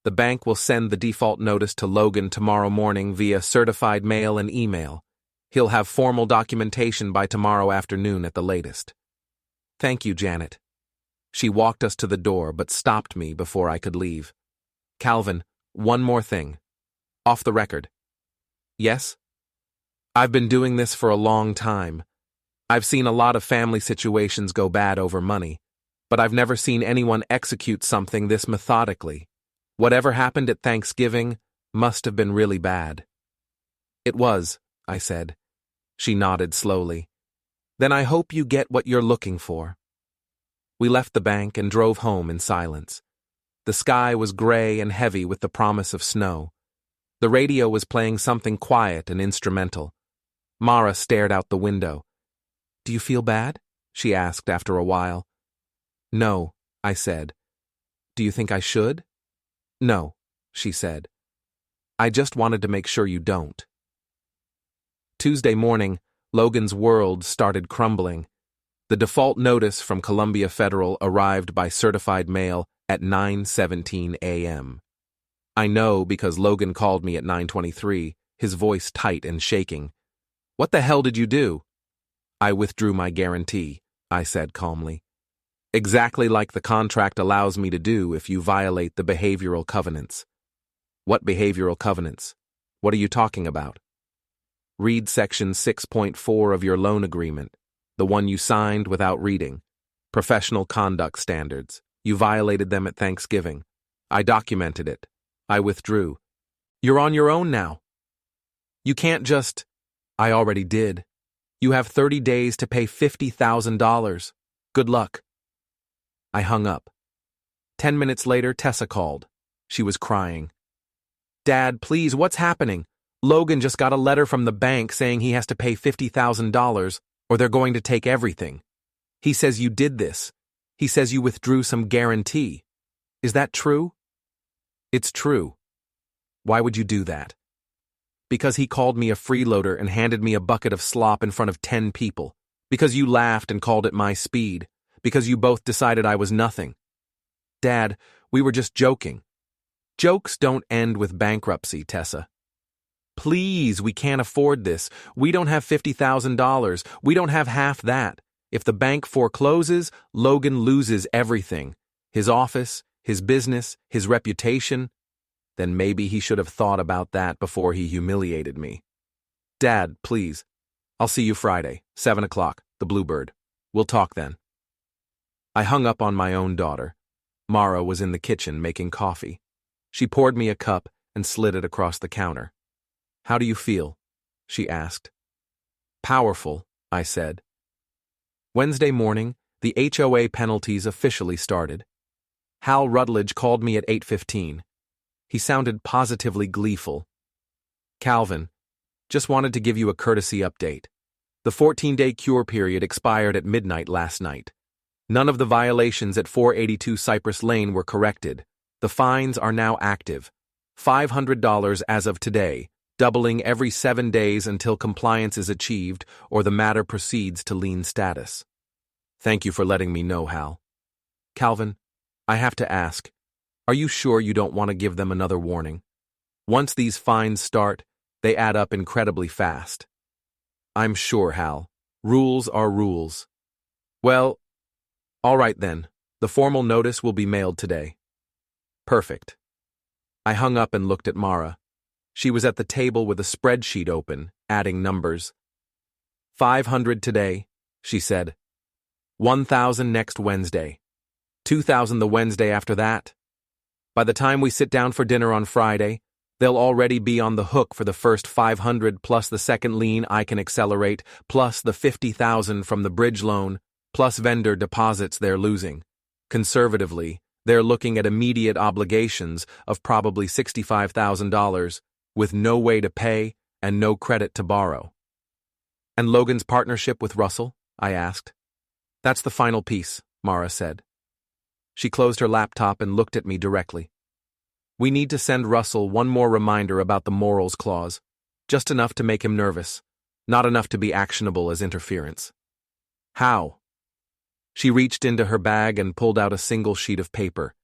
The bank will send the default notice to Logan tomorrow morning via certified mail and email. He'll have formal documentation by tomorrow afternoon at the latest." "Thank you, Janet." She walked us to the door but stopped me before I could leave. "Calvin, one more thing. Off the record." "Yes?" "I've been doing this for a long time. I've seen a lot of family situations go bad over money, but I've never seen anyone execute something this methodically. Whatever happened at Thanksgiving must have been really bad." "It was," I said. She nodded slowly. "Then I hope you get what you're looking for." We left the bank and drove home in silence. The sky was gray and heavy with the promise of snow. The radio was playing something quiet and instrumental. Mara stared out the window. "Do you feel bad?" she asked after a while. "No," I said. "Do you think I should?" "No," she said. "I just wanted to make sure you don't." Tuesday morning, Logan's world started crumbling. The default notice from Columbia Federal arrived by certified mail at 9:17 a.m. I know because Logan called me at 9:23, his voice tight and shaking. "What the hell did you do?" "I withdrew my guarantee," I said calmly. "Exactly like the contract allows me to do if you violate the behavioral covenants." "What behavioral covenants? What are you talking about?" "Read section 6.4 of your loan agreement. The one you signed without reading. Professional conduct standards. You violated them at Thanksgiving. I documented it. I withdrew. You're on your own now. You can't just... I already did. You have 30 days to pay $50,000. Good luck. I hung up. 10 minutes later, Tessa called. She was crying. Dad, please, what's happening? Logan just got a letter from the bank saying he has to pay $50,000 or they're going to take everything. He says you did this. He says you withdrew some guarantee. Is that true? It's true. Why would you do that? Because he called me a freeloader and handed me a bucket of slop in front of 10 people. Because you laughed and called it my speed. Because you both decided I was nothing. Dad, we were just joking. Jokes don't end with bankruptcy, Tessa. Please, we can't afford this. We don't have $50,000. We don't have half that. If the bank forecloses, Logan loses everything. His office, his business, his reputation. Then maybe he should have thought about that before he humiliated me. Dad, please. I'll see you Friday, 7 o'clock, the Bluebird. We'll talk then. I hung up on my own daughter. Mara was in the kitchen making coffee. She poured me a cup and slid it across the counter. How do you feel? She asked. Powerful, I said. Wednesday morning, the HOA penalties officially started. Hal Rutledge called me at 8:15. He sounded positively gleeful. Calvin, just wanted to give you a courtesy update. The 14-day cure period expired at midnight last night. None of the violations at 482 Cypress Lane were corrected. The fines are now active. $500 as of today, doubling every 7 days until compliance is achieved or the matter proceeds to lien status. Thank you for letting me know, Hal. Calvin, I have to ask, are you sure you don't want to give them another warning? Once these fines start, they add up incredibly fast. I'm sure, Hal. Rules are rules. Well, all right then. The formal notice will be mailed today. Perfect. I hung up and looked at Mara. She was at the table with a spreadsheet open, adding numbers. 500 today, she said. 1,000 next Wednesday. 2,000 the Wednesday after that. By the time we sit down for dinner on Friday, they'll already be on the hook for the first 500 plus the second lien I can accelerate, plus the 50,000 from the bridge loan, plus vendor deposits they're losing. Conservatively, they're looking at immediate obligations of probably $65,000, with no way to pay and no credit to borrow. And Logan's partnership with Russell? I asked. That's the final piece, Mara said. She closed her laptop and looked at me directly. We need to send Russell one more reminder about the morals clause, just enough to make him nervous, not enough to be actionable as interference. How? She reached into her bag and pulled out a single sheet of paper.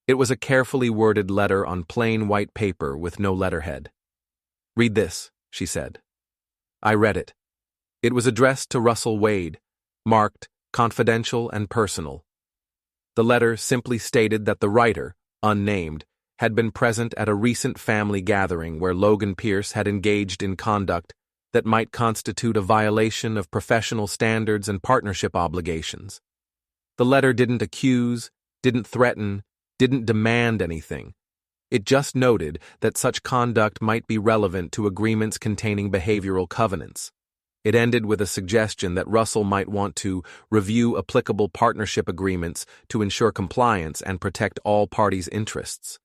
It was a carefully worded letter on plain white paper with no letterhead. Read this, she said. I read it. It was addressed to Russell Wade, marked confidential and personal. The letter simply stated that the writer, unnamed, had been present at a recent family gathering where Logan Pierce had engaged in conduct that might constitute a violation of professional standards and partnership obligations. The letter didn't accuse, didn't threaten, didn't demand anything. It just noted that such conduct might be relevant to agreements containing behavioral covenants. It ended with a suggestion that Russell might want to review applicable partnership agreements to ensure compliance and protect all parties' interests.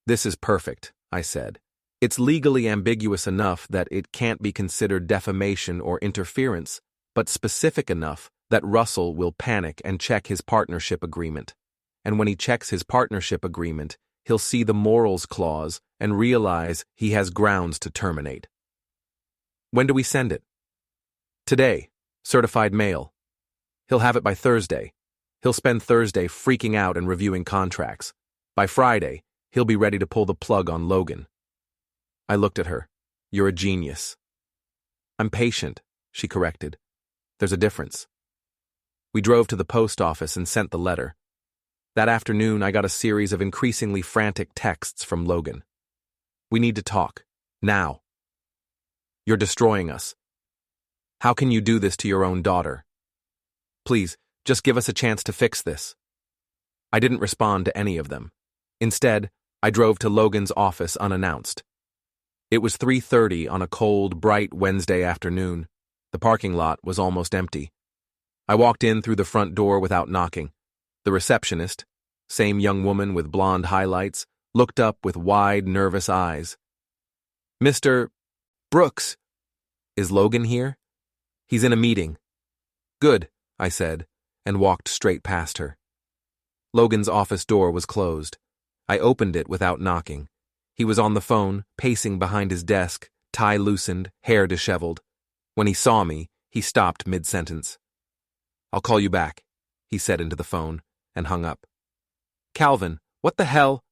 This is perfect, I said. It's legally ambiguous enough that it can't be considered defamation or interference, but specific enough that Russell will panic and check his partnership agreement. And when he checks his partnership agreement, he'll see the morals clause and realize he has grounds to terminate. When do we send it? Today, certified mail. He'll have it by Thursday. He'll spend Thursday freaking out and reviewing contracts. By Friday, he'll be ready to pull the plug on Logan. I looked at her. You're a genius. I'm patient, she corrected. There's a difference. We drove to the post office and sent the letter. That afternoon, I got a series of increasingly frantic texts from Logan. We need to talk. Now. You're destroying us. How can you do this to your own daughter? Please, just give us a chance to fix this. I didn't respond to any of them. Instead, I drove to Logan's office unannounced. It was 3:30 on a cold, bright Wednesday afternoon. The parking lot was almost empty. I walked in through the front door without knocking. The receptionist, same young woman with blonde highlights, looked up with wide, nervous eyes. "Mr. Brooks, is Logan here? He's in a meeting." "Good," I said, and walked straight past her. Logan's office door was closed. I opened it without knocking. He was on the phone, pacing behind his desk, tie loosened, hair disheveled. When he saw me, he stopped mid-sentence. "I'll call you back," he said into the phone, and hung up. "Calvin, what the hell?"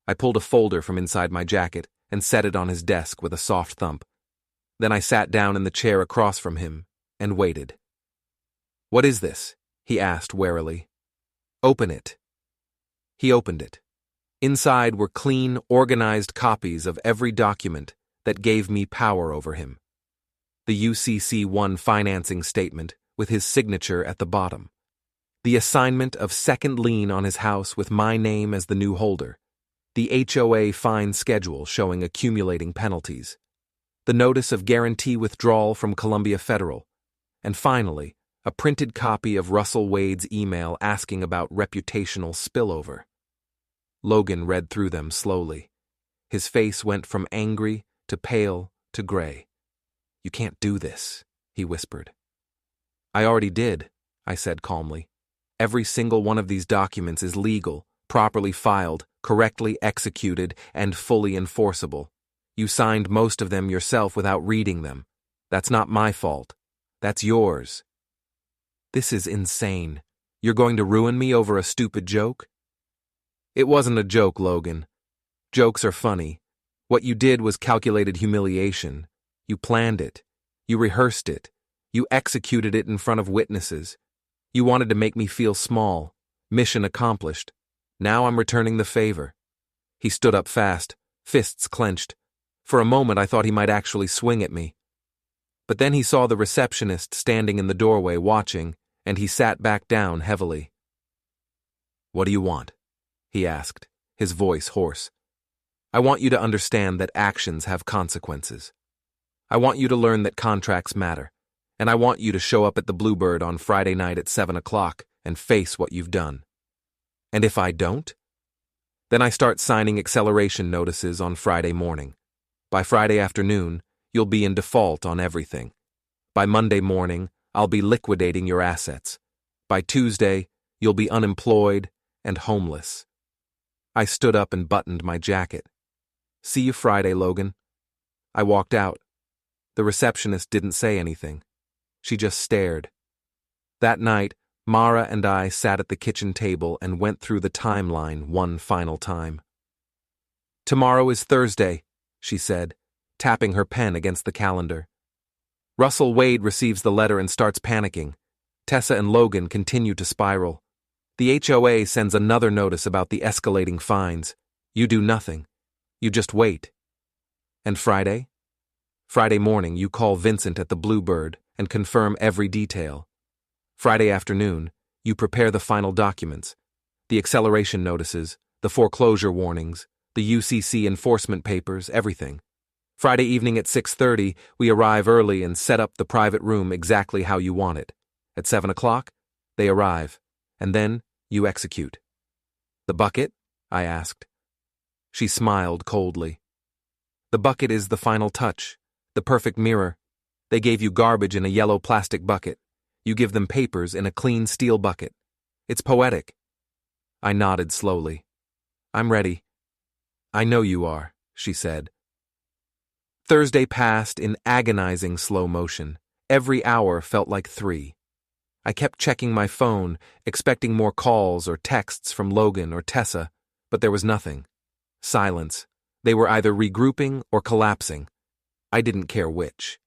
I pulled a folder from inside my jacket and set it on his desk with a soft thump. Then I sat down in the chair across from him and waited. "What is this?" he asked warily. "Open it." He opened it. Inside were clean, organized copies of every document that gave me power over him. The UCC1 financing statement with his signature at the bottom. The assignment of second lien on his house with my name as the new holder. The HOA fine schedule showing accumulating penalties. The notice of guarantee withdrawal from Columbia Federal. And finally, a printed copy of Russell Wade's email asking about reputational spillover. Logan read through them slowly. His face went from angry to pale to gray. "You can't do this," he whispered. "I already did," I said calmly. "Every single one of these documents is legal, properly filed, correctly executed, and fully enforceable. You signed most of them yourself without reading them. That's not my fault. That's yours." "This is insane. You're going to ruin me over a stupid joke?" "It wasn't a joke, Logan. Jokes are funny. What you did was calculated humiliation. You planned it. You rehearsed it. You executed it in front of witnesses. You wanted to make me feel small. Mission accomplished. Now I'm returning the favor." He stood up fast, fists clenched. For a moment I thought he might actually swing at me. But then he saw the receptionist standing in the doorway watching, and he sat back down heavily. "What do you want?" he asked, his voice hoarse. "I want you to understand that actions have consequences. I want you to learn that contracts matter, and I want you to show up at the Bluebird on Friday night at 7 o'clock and face what you've done. And if I don't? Then I start signing acceleration notices on Friday morning. By Friday afternoon, you'll be in default on everything. By Monday morning, I'll be liquidating your assets. By Tuesday, you'll be unemployed and homeless." I stood up and buttoned my jacket. "See you Friday, Logan." I walked out. The receptionist didn't say anything. She just stared. That night, Mara and I sat at the kitchen table and went through the timeline one final time. "Tomorrow is Thursday," she said, tapping her pen against the calendar. "Russell Wade receives the letter and starts panicking. Tessa and Logan continue to spiral. The HOA sends another notice about the escalating fines. You do nothing. You just wait. And Friday? Friday morning, you call Vincent at the Bluebird and confirm every detail. Friday afternoon, you prepare the final documents, the acceleration notices, the foreclosure warnings, the UCC enforcement papers, everything. Friday evening at 6:30, we arrive early and set up the private room exactly how you want it. At 7 o'clock, they arrive, and then you execute." "The bucket?" I asked. She smiled coldly. "The bucket is the final touch, the perfect mirror. They gave you garbage in a yellow plastic bucket. You give them papers in a clean steel bucket. It's poetic." I nodded slowly. "I'm ready." "I know you are," she said. Thursday passed in agonizing slow motion. Every hour felt like 3. I kept checking my phone, expecting more calls or texts from Logan or Tessa, but there was nothing. Silence. They were either regrouping or collapsing. I didn't care which.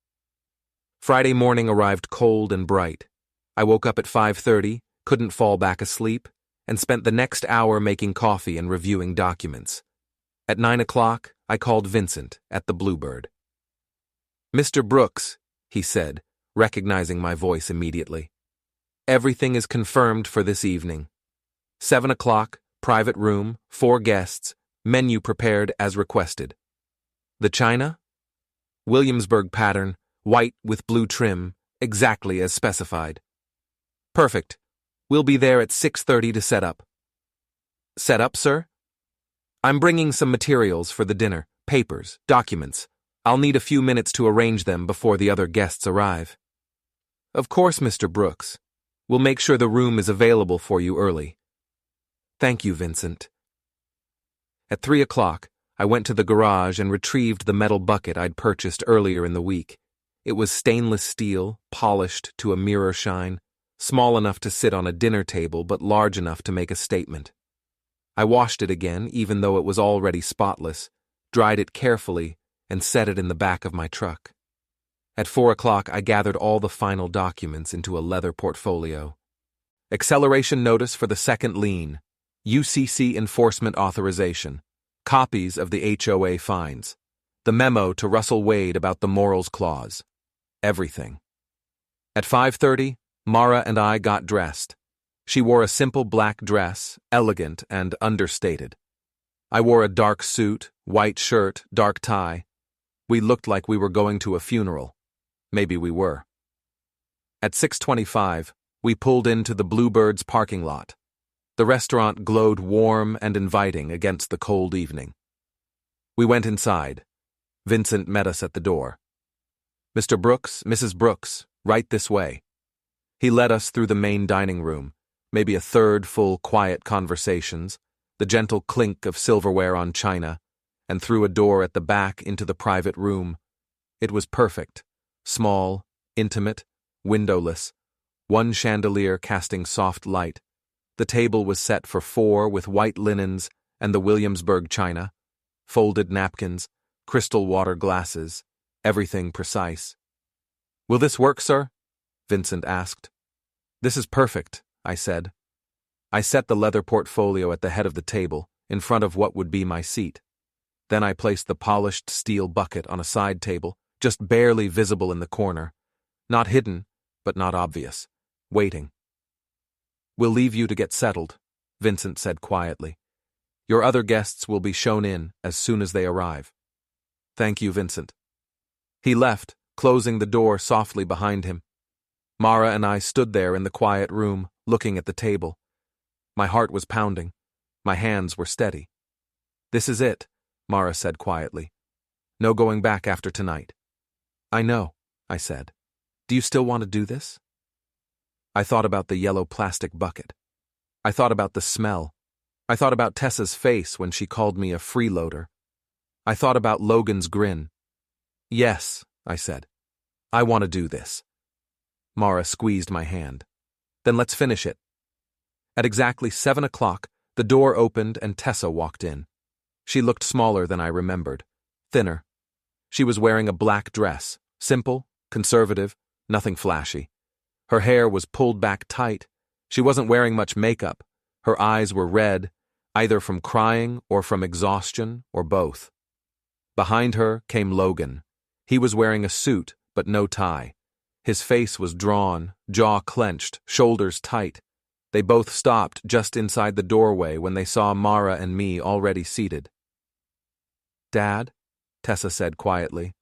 Friday morning arrived cold and bright. I woke up at 5:30, couldn't fall back asleep, and spent the next hour making coffee and reviewing documents. At 9 o'clock, I called Vincent at the Bluebird. "Mr. Brooks," he said, recognizing my voice immediately. Everything is confirmed for this evening. 7 o'clock, private room, 4 guests, menu prepared as requested. The china? Williamsburg pattern, white with blue trim, exactly as specified. Perfect. We'll be there at 6:30 to set up. Set up, sir? I'm bringing some materials for the dinner, papers, documents. I'll need a few minutes to arrange them before the other guests arrive. Of course, Mr. Brooks. We'll make sure the room is available for you early. Thank you, Vincent. At 3 o'clock, I went to the garage and retrieved the metal bucket I'd purchased earlier in the week. It was stainless steel, polished to a mirror shine, small enough to sit on a dinner table but large enough to make a statement. I washed it again, even though it was already spotless, dried it carefully, and set it in the back of my truck. At 4 o'clock, I gathered all the final documents into a leather portfolio. Acceleration notice for the second lien, UCC enforcement authorization, copies of the HOA fines, the memo to Russell Wade about the morals clause, everything. At 5:30, Mara and I got dressed. She wore a simple black dress, elegant and understated. I wore a dark suit, white shirt, dark tie. We looked like we were going to a funeral. Maybe we were. At 6:25, we pulled into the Bluebirds parking lot. The restaurant glowed warm and inviting against the cold evening. We went inside. Vincent met us at the door. Mr. Brooks, Mrs. Brooks, right this way. He led us through the main dining room, maybe a third full quiet conversations, the gentle clink of silverware on china, and through a door at the back into the private room. It was perfect, small, intimate, windowless, one chandelier casting soft light. The table was set for 4 with white linens and the Williamsburg china, folded napkins, crystal water glasses, everything precise. Will this work, sir? Vincent asked. This is perfect, I said. I set the leather portfolio at the head of the table, in front of what would be my seat. Then I placed the polished steel bucket on a side table, just barely visible in the corner. Not hidden, but not obvious. Waiting. We'll leave you to get settled, Vincent said quietly. Your other guests will be shown in as soon as they arrive. Thank you, Vincent. He left, closing the door softly behind him. Mara and I stood there in the quiet room, looking at the table. My heart was pounding. My hands were steady. This is it, Mara said quietly. No going back after tonight. I know, I said. Do you still want to do this? I thought about the yellow plastic bucket. I thought about the smell. I thought about Tessa's face when she called me a freeloader. I thought about Logan's grin. Yes, I said. I want to do this. Mara squeezed my hand. Then let's finish it. At exactly 7 o'clock, the door opened and Tessa walked in. She looked smaller than I remembered, thinner. She was wearing a black dress, simple, conservative, nothing flashy. Her hair was pulled back tight. She wasn't wearing much makeup. Her eyes were red, either from crying or from exhaustion or both. Behind her came Logan. He was wearing a suit, but no tie. His face was drawn, jaw clenched, shoulders tight. They both stopped just inside the doorway when they saw Mara and me already seated. Dad, Tessa said quietly.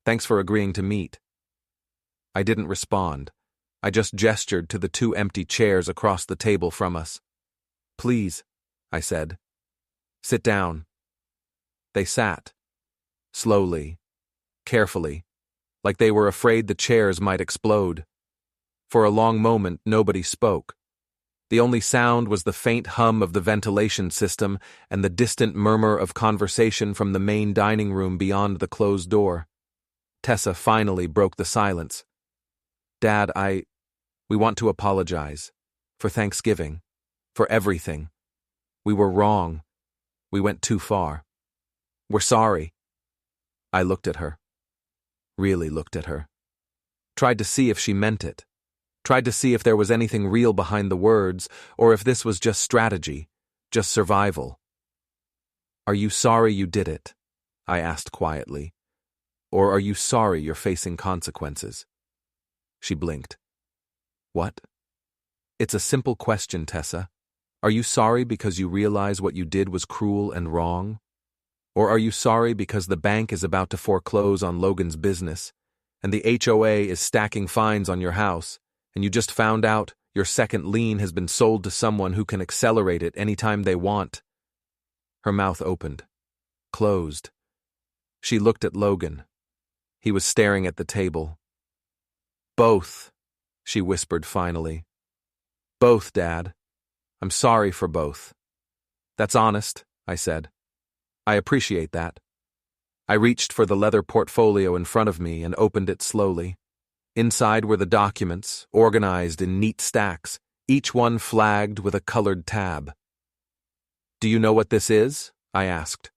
Thanks for agreeing to meet. I didn't respond. I just gestured to the 2 empty chairs across the table from us. Please, I said. Sit down. They sat. Slowly, carefully, like they were afraid the chairs might explode. For a long moment, nobody spoke. The only sound was the faint hum of the ventilation system and the distant murmur of conversation from the main dining room beyond the closed door. Tessa finally broke the silence. Dad, we want to apologize. For Thanksgiving. For everything. We were wrong. We went too far. We're sorry. I looked at her. Really looked at her. Tried to see if she meant it. Tried to see if there was anything real behind the words, or if this was just strategy, just survival. Are you sorry you did it? I asked quietly. Or are you sorry you're facing consequences? She blinked. What? It's a simple question, Tessa. Are you sorry because you realize what you did was cruel and wrong? Or are you sorry because the bank is about to foreclose on Logan's business, and the HOA is stacking fines on your house, and you just found out your second lien has been sold to someone who can accelerate it anytime they want? Her mouth opened, closed. She looked at Logan. He was staring at the table. Both, she whispered finally. Both, Dad. I'm sorry for both. That's honest, I said. I appreciate that. I reached for the leather portfolio in front of me and opened it slowly. Inside were the documents, organized in neat stacks, each one flagged with a colored tab. Do you know what this is? I asked.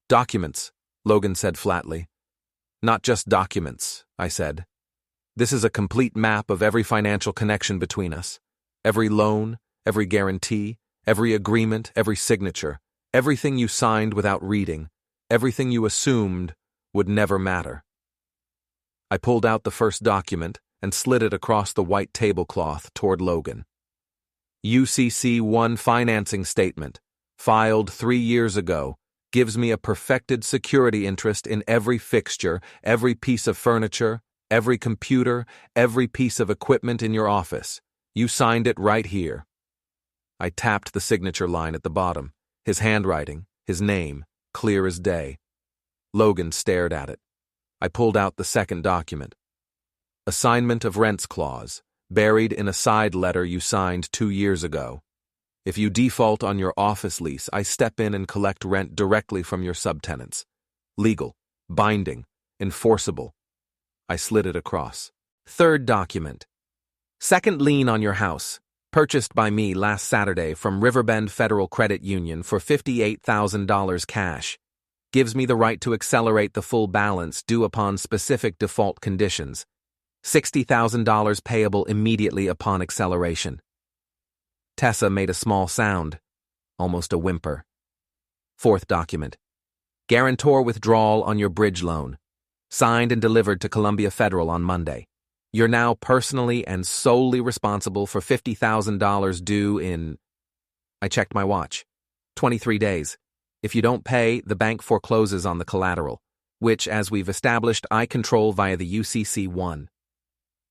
Documents, Logan said flatly. Not just documents, I said. This is a complete map of every financial connection between us. Every loan, every guarantee, every agreement, every signature, everything you signed without reading, everything you assumed would never matter. I pulled out the first document and slid it across the white tablecloth toward Logan. UCC-1 financing statement, filed 3 years ago, gives me a perfected security interest in every fixture, every piece of furniture, every computer, every piece of equipment in your office. You signed it right here. I tapped the signature line at the bottom, his handwriting, his name, clear as day. Logan stared at it. I pulled out the second document. Assignment of rents clause, buried in a side letter you signed 2 years ago. If you default on your office lease, I step in and collect rent directly from your subtenants. Legal, binding, enforceable. I slid it across. Third document. Second lien on your house, purchased by me last Saturday from Riverbend Federal Credit Union for $58,000 cash. Gives me the right to accelerate the full balance due upon specific default conditions. $60,000 payable immediately upon acceleration. Tessa made a small sound, almost a whimper. Fourth document. Guarantor withdrawal on your bridge loan. Signed and delivered to Columbia Federal on Monday. You're now personally and solely responsible for $50,000 due in... I checked my watch. 23 days. If you don't pay, the bank forecloses on the collateral, which, as we've established, I control via the UCC-1.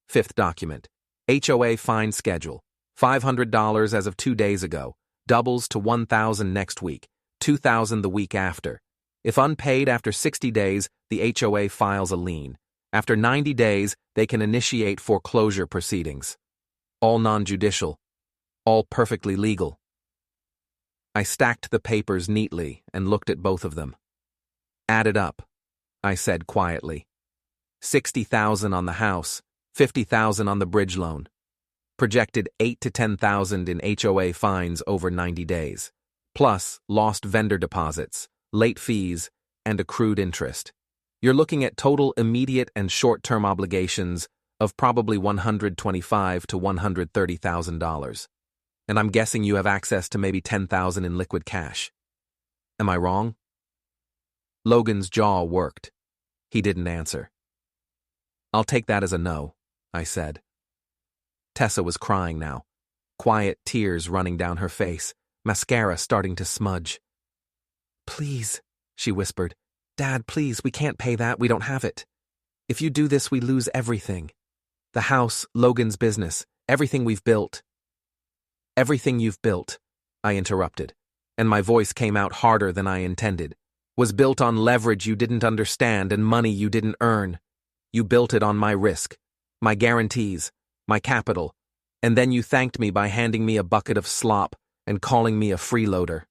Fifth document. HOA fine schedule. $500 as of 2 days ago. Doubles to $1,000 next week. $2,000 the week after. If unpaid after 60 days, the HOA files a lien. After 90 days, they can initiate foreclosure proceedings. All non-judicial. All perfectly legal. I stacked the papers neatly and looked at both of them. Add it up, I said quietly. $60,000 on the house, $50,000 on the bridge loan. Projected $8,000 to $10,000 in HOA fines over 90 days. Plus lost vendor deposits, late fees, and accrued interest. You're looking at total immediate and short-term obligations of probably $125,000 to $130,000. And I'm guessing you have access to maybe $10,000 in liquid cash. Am I wrong? Logan's jaw worked. He didn't answer. I'll take that as a no, I said. Tessa was crying now, quiet tears running down her face, mascara starting to smudge. Please, she whispered. Dad, please, we can't pay that, we don't have it. If you do this, we lose everything. The house, Logan's business, everything we've built. Everything you've built, I interrupted, and my voice came out harder than I intended, was built on leverage you didn't understand and money you didn't earn. You built it on my risk, my guarantees, my capital, and then you thanked me by handing me a bucket of slop and calling me a freeloader.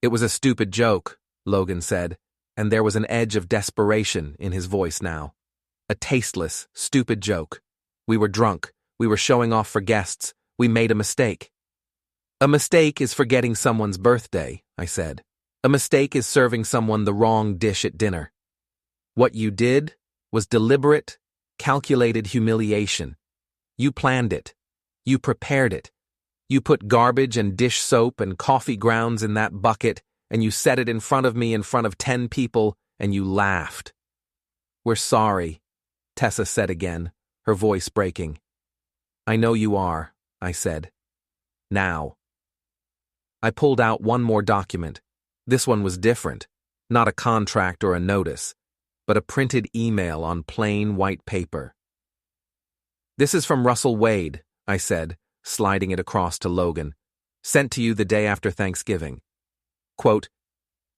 It was a stupid joke, Logan said, and there was an edge of desperation in his voice now. A tasteless, stupid joke. We were drunk. We were showing off for guests. We made a mistake. A mistake is forgetting someone's birthday, I said. A mistake is serving someone the wrong dish at dinner. What you did was deliberate, calculated humiliation. You planned it. You prepared it. You put garbage and dish soap and coffee grounds in that bucket, and you set it in front of me in front of 10 people, and you laughed. We're sorry, Tessa said again, her voice breaking. I know you are, I said. Now. I pulled out one more document. This one was different. Not a contract or a notice, but a printed email on plain white paper. This is from Russell Wade, I said, sliding it across to Logan. Sent to you the day after Thanksgiving. Quote,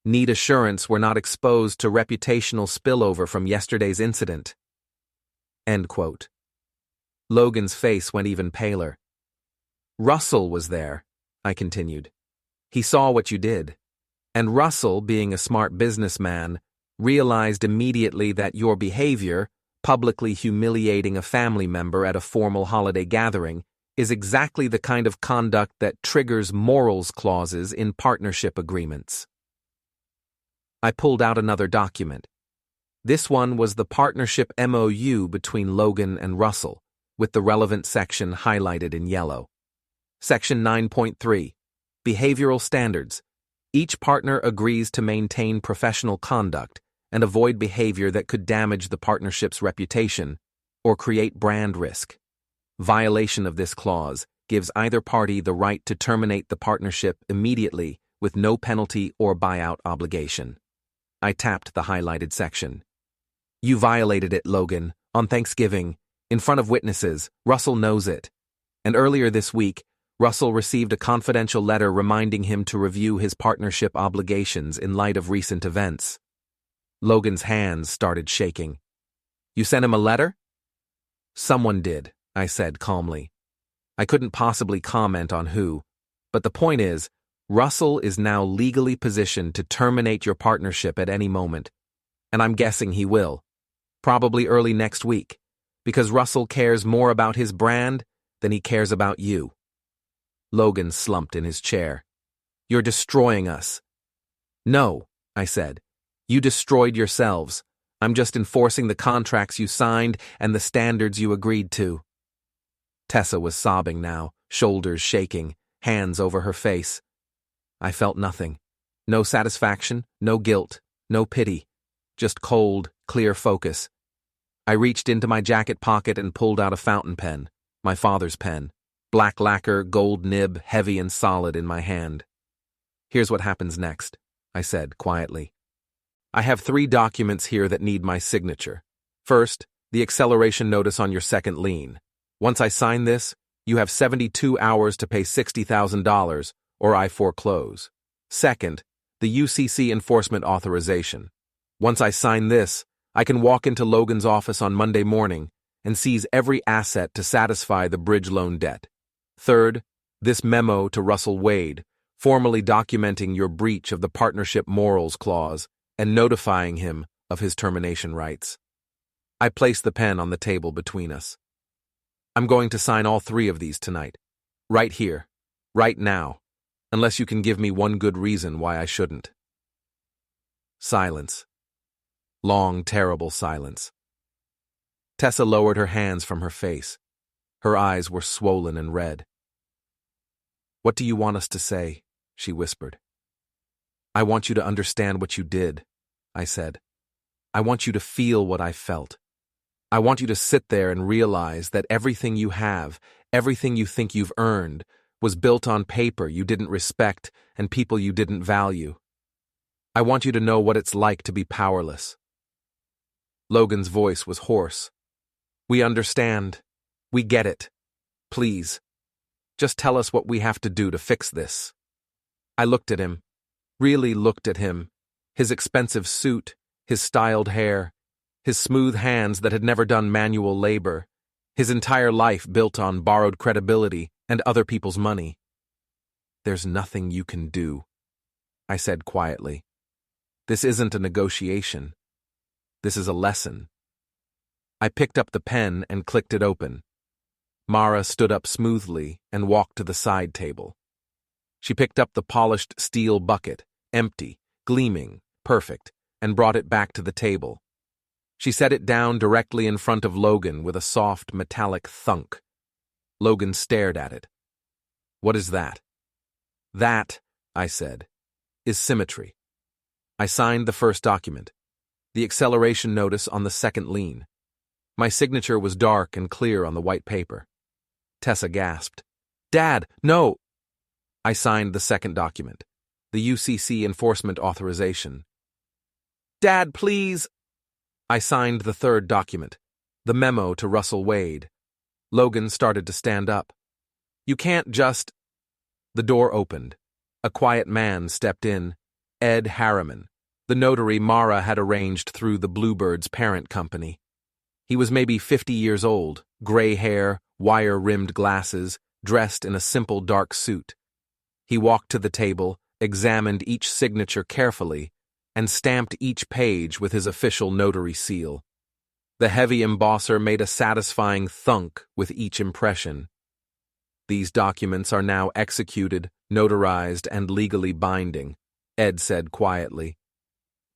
need assurance we're not exposed to reputational spillover from yesterday's incident. End quote. Logan's face went even paler. Russell was there, I continued. He saw what you did. And Russell, being a smart businessman, realized immediately that your behavior, publicly humiliating a family member at a formal holiday gathering, is exactly the kind of conduct that triggers morals clauses in partnership agreements. I pulled out another document. This one was the partnership MOU between Logan and Russell, with the relevant section highlighted in yellow. Section 9.3. Behavioral Standards. Each partner agrees to maintain professional conduct and avoid behavior that could damage the partnership's reputation or create brand risk. Violation of this clause gives either party the right to terminate the partnership immediately with no penalty or buyout obligation. I tapped the highlighted section. You violated it, Logan, on Thanksgiving, in front of witnesses. Russell knows it. And earlier this week, Russell received a confidential letter reminding him to review his partnership obligations in light of recent events. Logan's hands started shaking. You sent him a letter? Someone did, I said calmly. I couldn't possibly comment on who, but the point is, Russell is now legally positioned to terminate your partnership at any moment, and I'm guessing he will, probably early next week, because Russell cares more about his brand than he cares about you. Logan slumped in his chair. You're destroying us. No, I said. You destroyed yourselves. I'm just enforcing the contracts you signed and the standards you agreed to. Tessa was sobbing now, shoulders shaking, hands over her face. I felt nothing. No satisfaction, no guilt, no pity. Just cold, clear focus. I reached into my jacket pocket and pulled out a fountain pen, my father's pen. Black lacquer, gold nib, heavy and solid in my hand. Here's what happens next, I said quietly. I have 3 documents here that need my signature. First, the acceleration notice on your second lien. Once I sign this, you have 72 hours to pay $60,000 or I foreclose. Second, the UCC enforcement authorization. Once I sign this, I can walk into Logan's office on Monday morning and seize every asset to satisfy the bridge loan debt. Third, this memo to Russell Wade, formally documenting your breach of the partnership morals clause and notifying him of his termination rights. I placed the pen on the table between us. I'm going to sign all 3 of these tonight. Right here. Right now. Unless you can give me one good reason why I shouldn't. Silence. Long, terrible silence. Tessa lowered her hands from her face. Her eyes were swollen and red. What do you want us to say? She whispered. I want you to understand what you did, I said. I want you to feel what I felt. I want you to sit there and realize that everything you have, everything you think you've earned, was built on paper you didn't respect and people you didn't value. I want you to know what it's like to be powerless. Logan's voice was hoarse. We understand. We get it. Please, just tell us what we have to do to fix this. I looked at him, really looked at him, his expensive suit, his styled hair, his smooth hands that had never done manual labor, his entire life built on borrowed credibility and other people's money. There's nothing you can do, I said quietly. This isn't a negotiation. This is a lesson. I picked up the pen and clicked it open. Mara stood up smoothly and walked to the side table. She picked up the polished steel bucket, empty, gleaming, perfect, and brought it back to the table. She set it down directly in front of Logan with a soft, metallic thunk. Logan stared at it. What is that? That, I said, is symmetry. I signed the first document, the acceleration notice on the second lien. My signature was dark and clear on the white paper. Tessa gasped. Dad, no! I signed the second document, the UCC enforcement authorization. Dad, please! I signed the third document, the memo to Russell Wade. Logan started to stand up. You can't just… The door opened. A quiet man stepped in, Ed Harriman, the notary Mara had arranged through the Bluebird's parent company. He was maybe 50 years old, gray hair, wire-rimmed glasses, dressed in a simple dark suit. He walked to the table, examined each signature carefully, and stamped each page with his official notary seal. The heavy embosser made a satisfying thunk with each impression. These documents are now executed, notarized, and legally binding, Ed said quietly.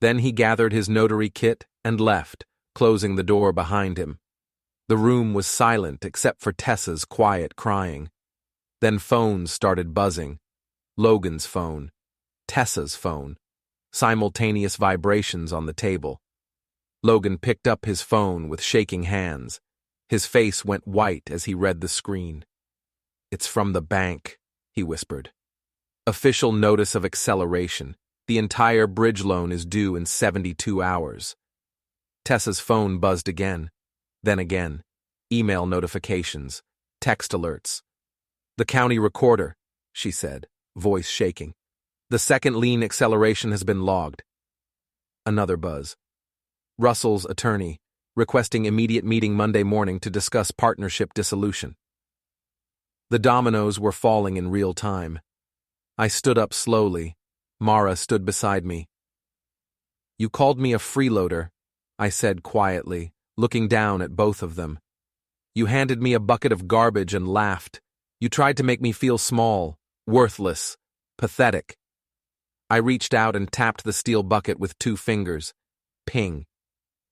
Then he gathered his notary kit and left, closing the door behind him. The room was silent except for Tessa's quiet crying. Then phones started buzzing. Logan's phone, Tessa's phone, simultaneous vibrations on the table. Logan picked up his phone with shaking hands. His face went white as he read the screen. It's from the bank, he whispered. Official notice of acceleration. The entire bridge loan is due in 72 hours. Tessa's phone buzzed again, then again. Email notifications, text alerts. The county recorder, she said, voice shaking. The second lien acceleration has been logged. Another buzz. Russell's attorney, requesting immediate meeting Monday morning to discuss partnership dissolution. The dominoes were falling in real time. I stood up slowly. Mara stood beside me. You called me a freeloader, I said quietly, looking down at both of them. You handed me a bucket of garbage and laughed. You tried to make me feel small, worthless, pathetic. I reached out and tapped the steel bucket with 2 fingers. Ping.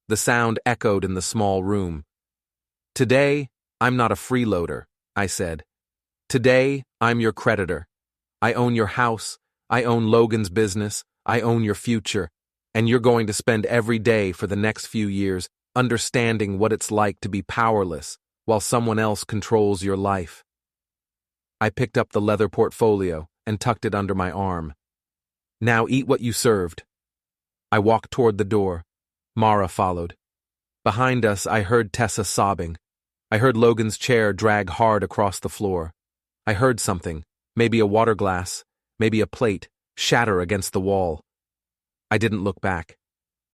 The sound echoed in the small room. Today, I'm not a freeloader, I said. Today, I'm your creditor. I own your house, I own Logan's business, I own your future, and you're going to spend every day for the next few years understanding what it's like to be powerless while someone else controls your life. I picked up the leather portfolio and tucked it under my arm. Now eat what you served. I walked toward the door. Mara followed. Behind us, I heard Tessa sobbing. I heard Logan's chair drag hard across the floor. I heard something, maybe a water glass, maybe a plate, shatter against the wall. I didn't look back.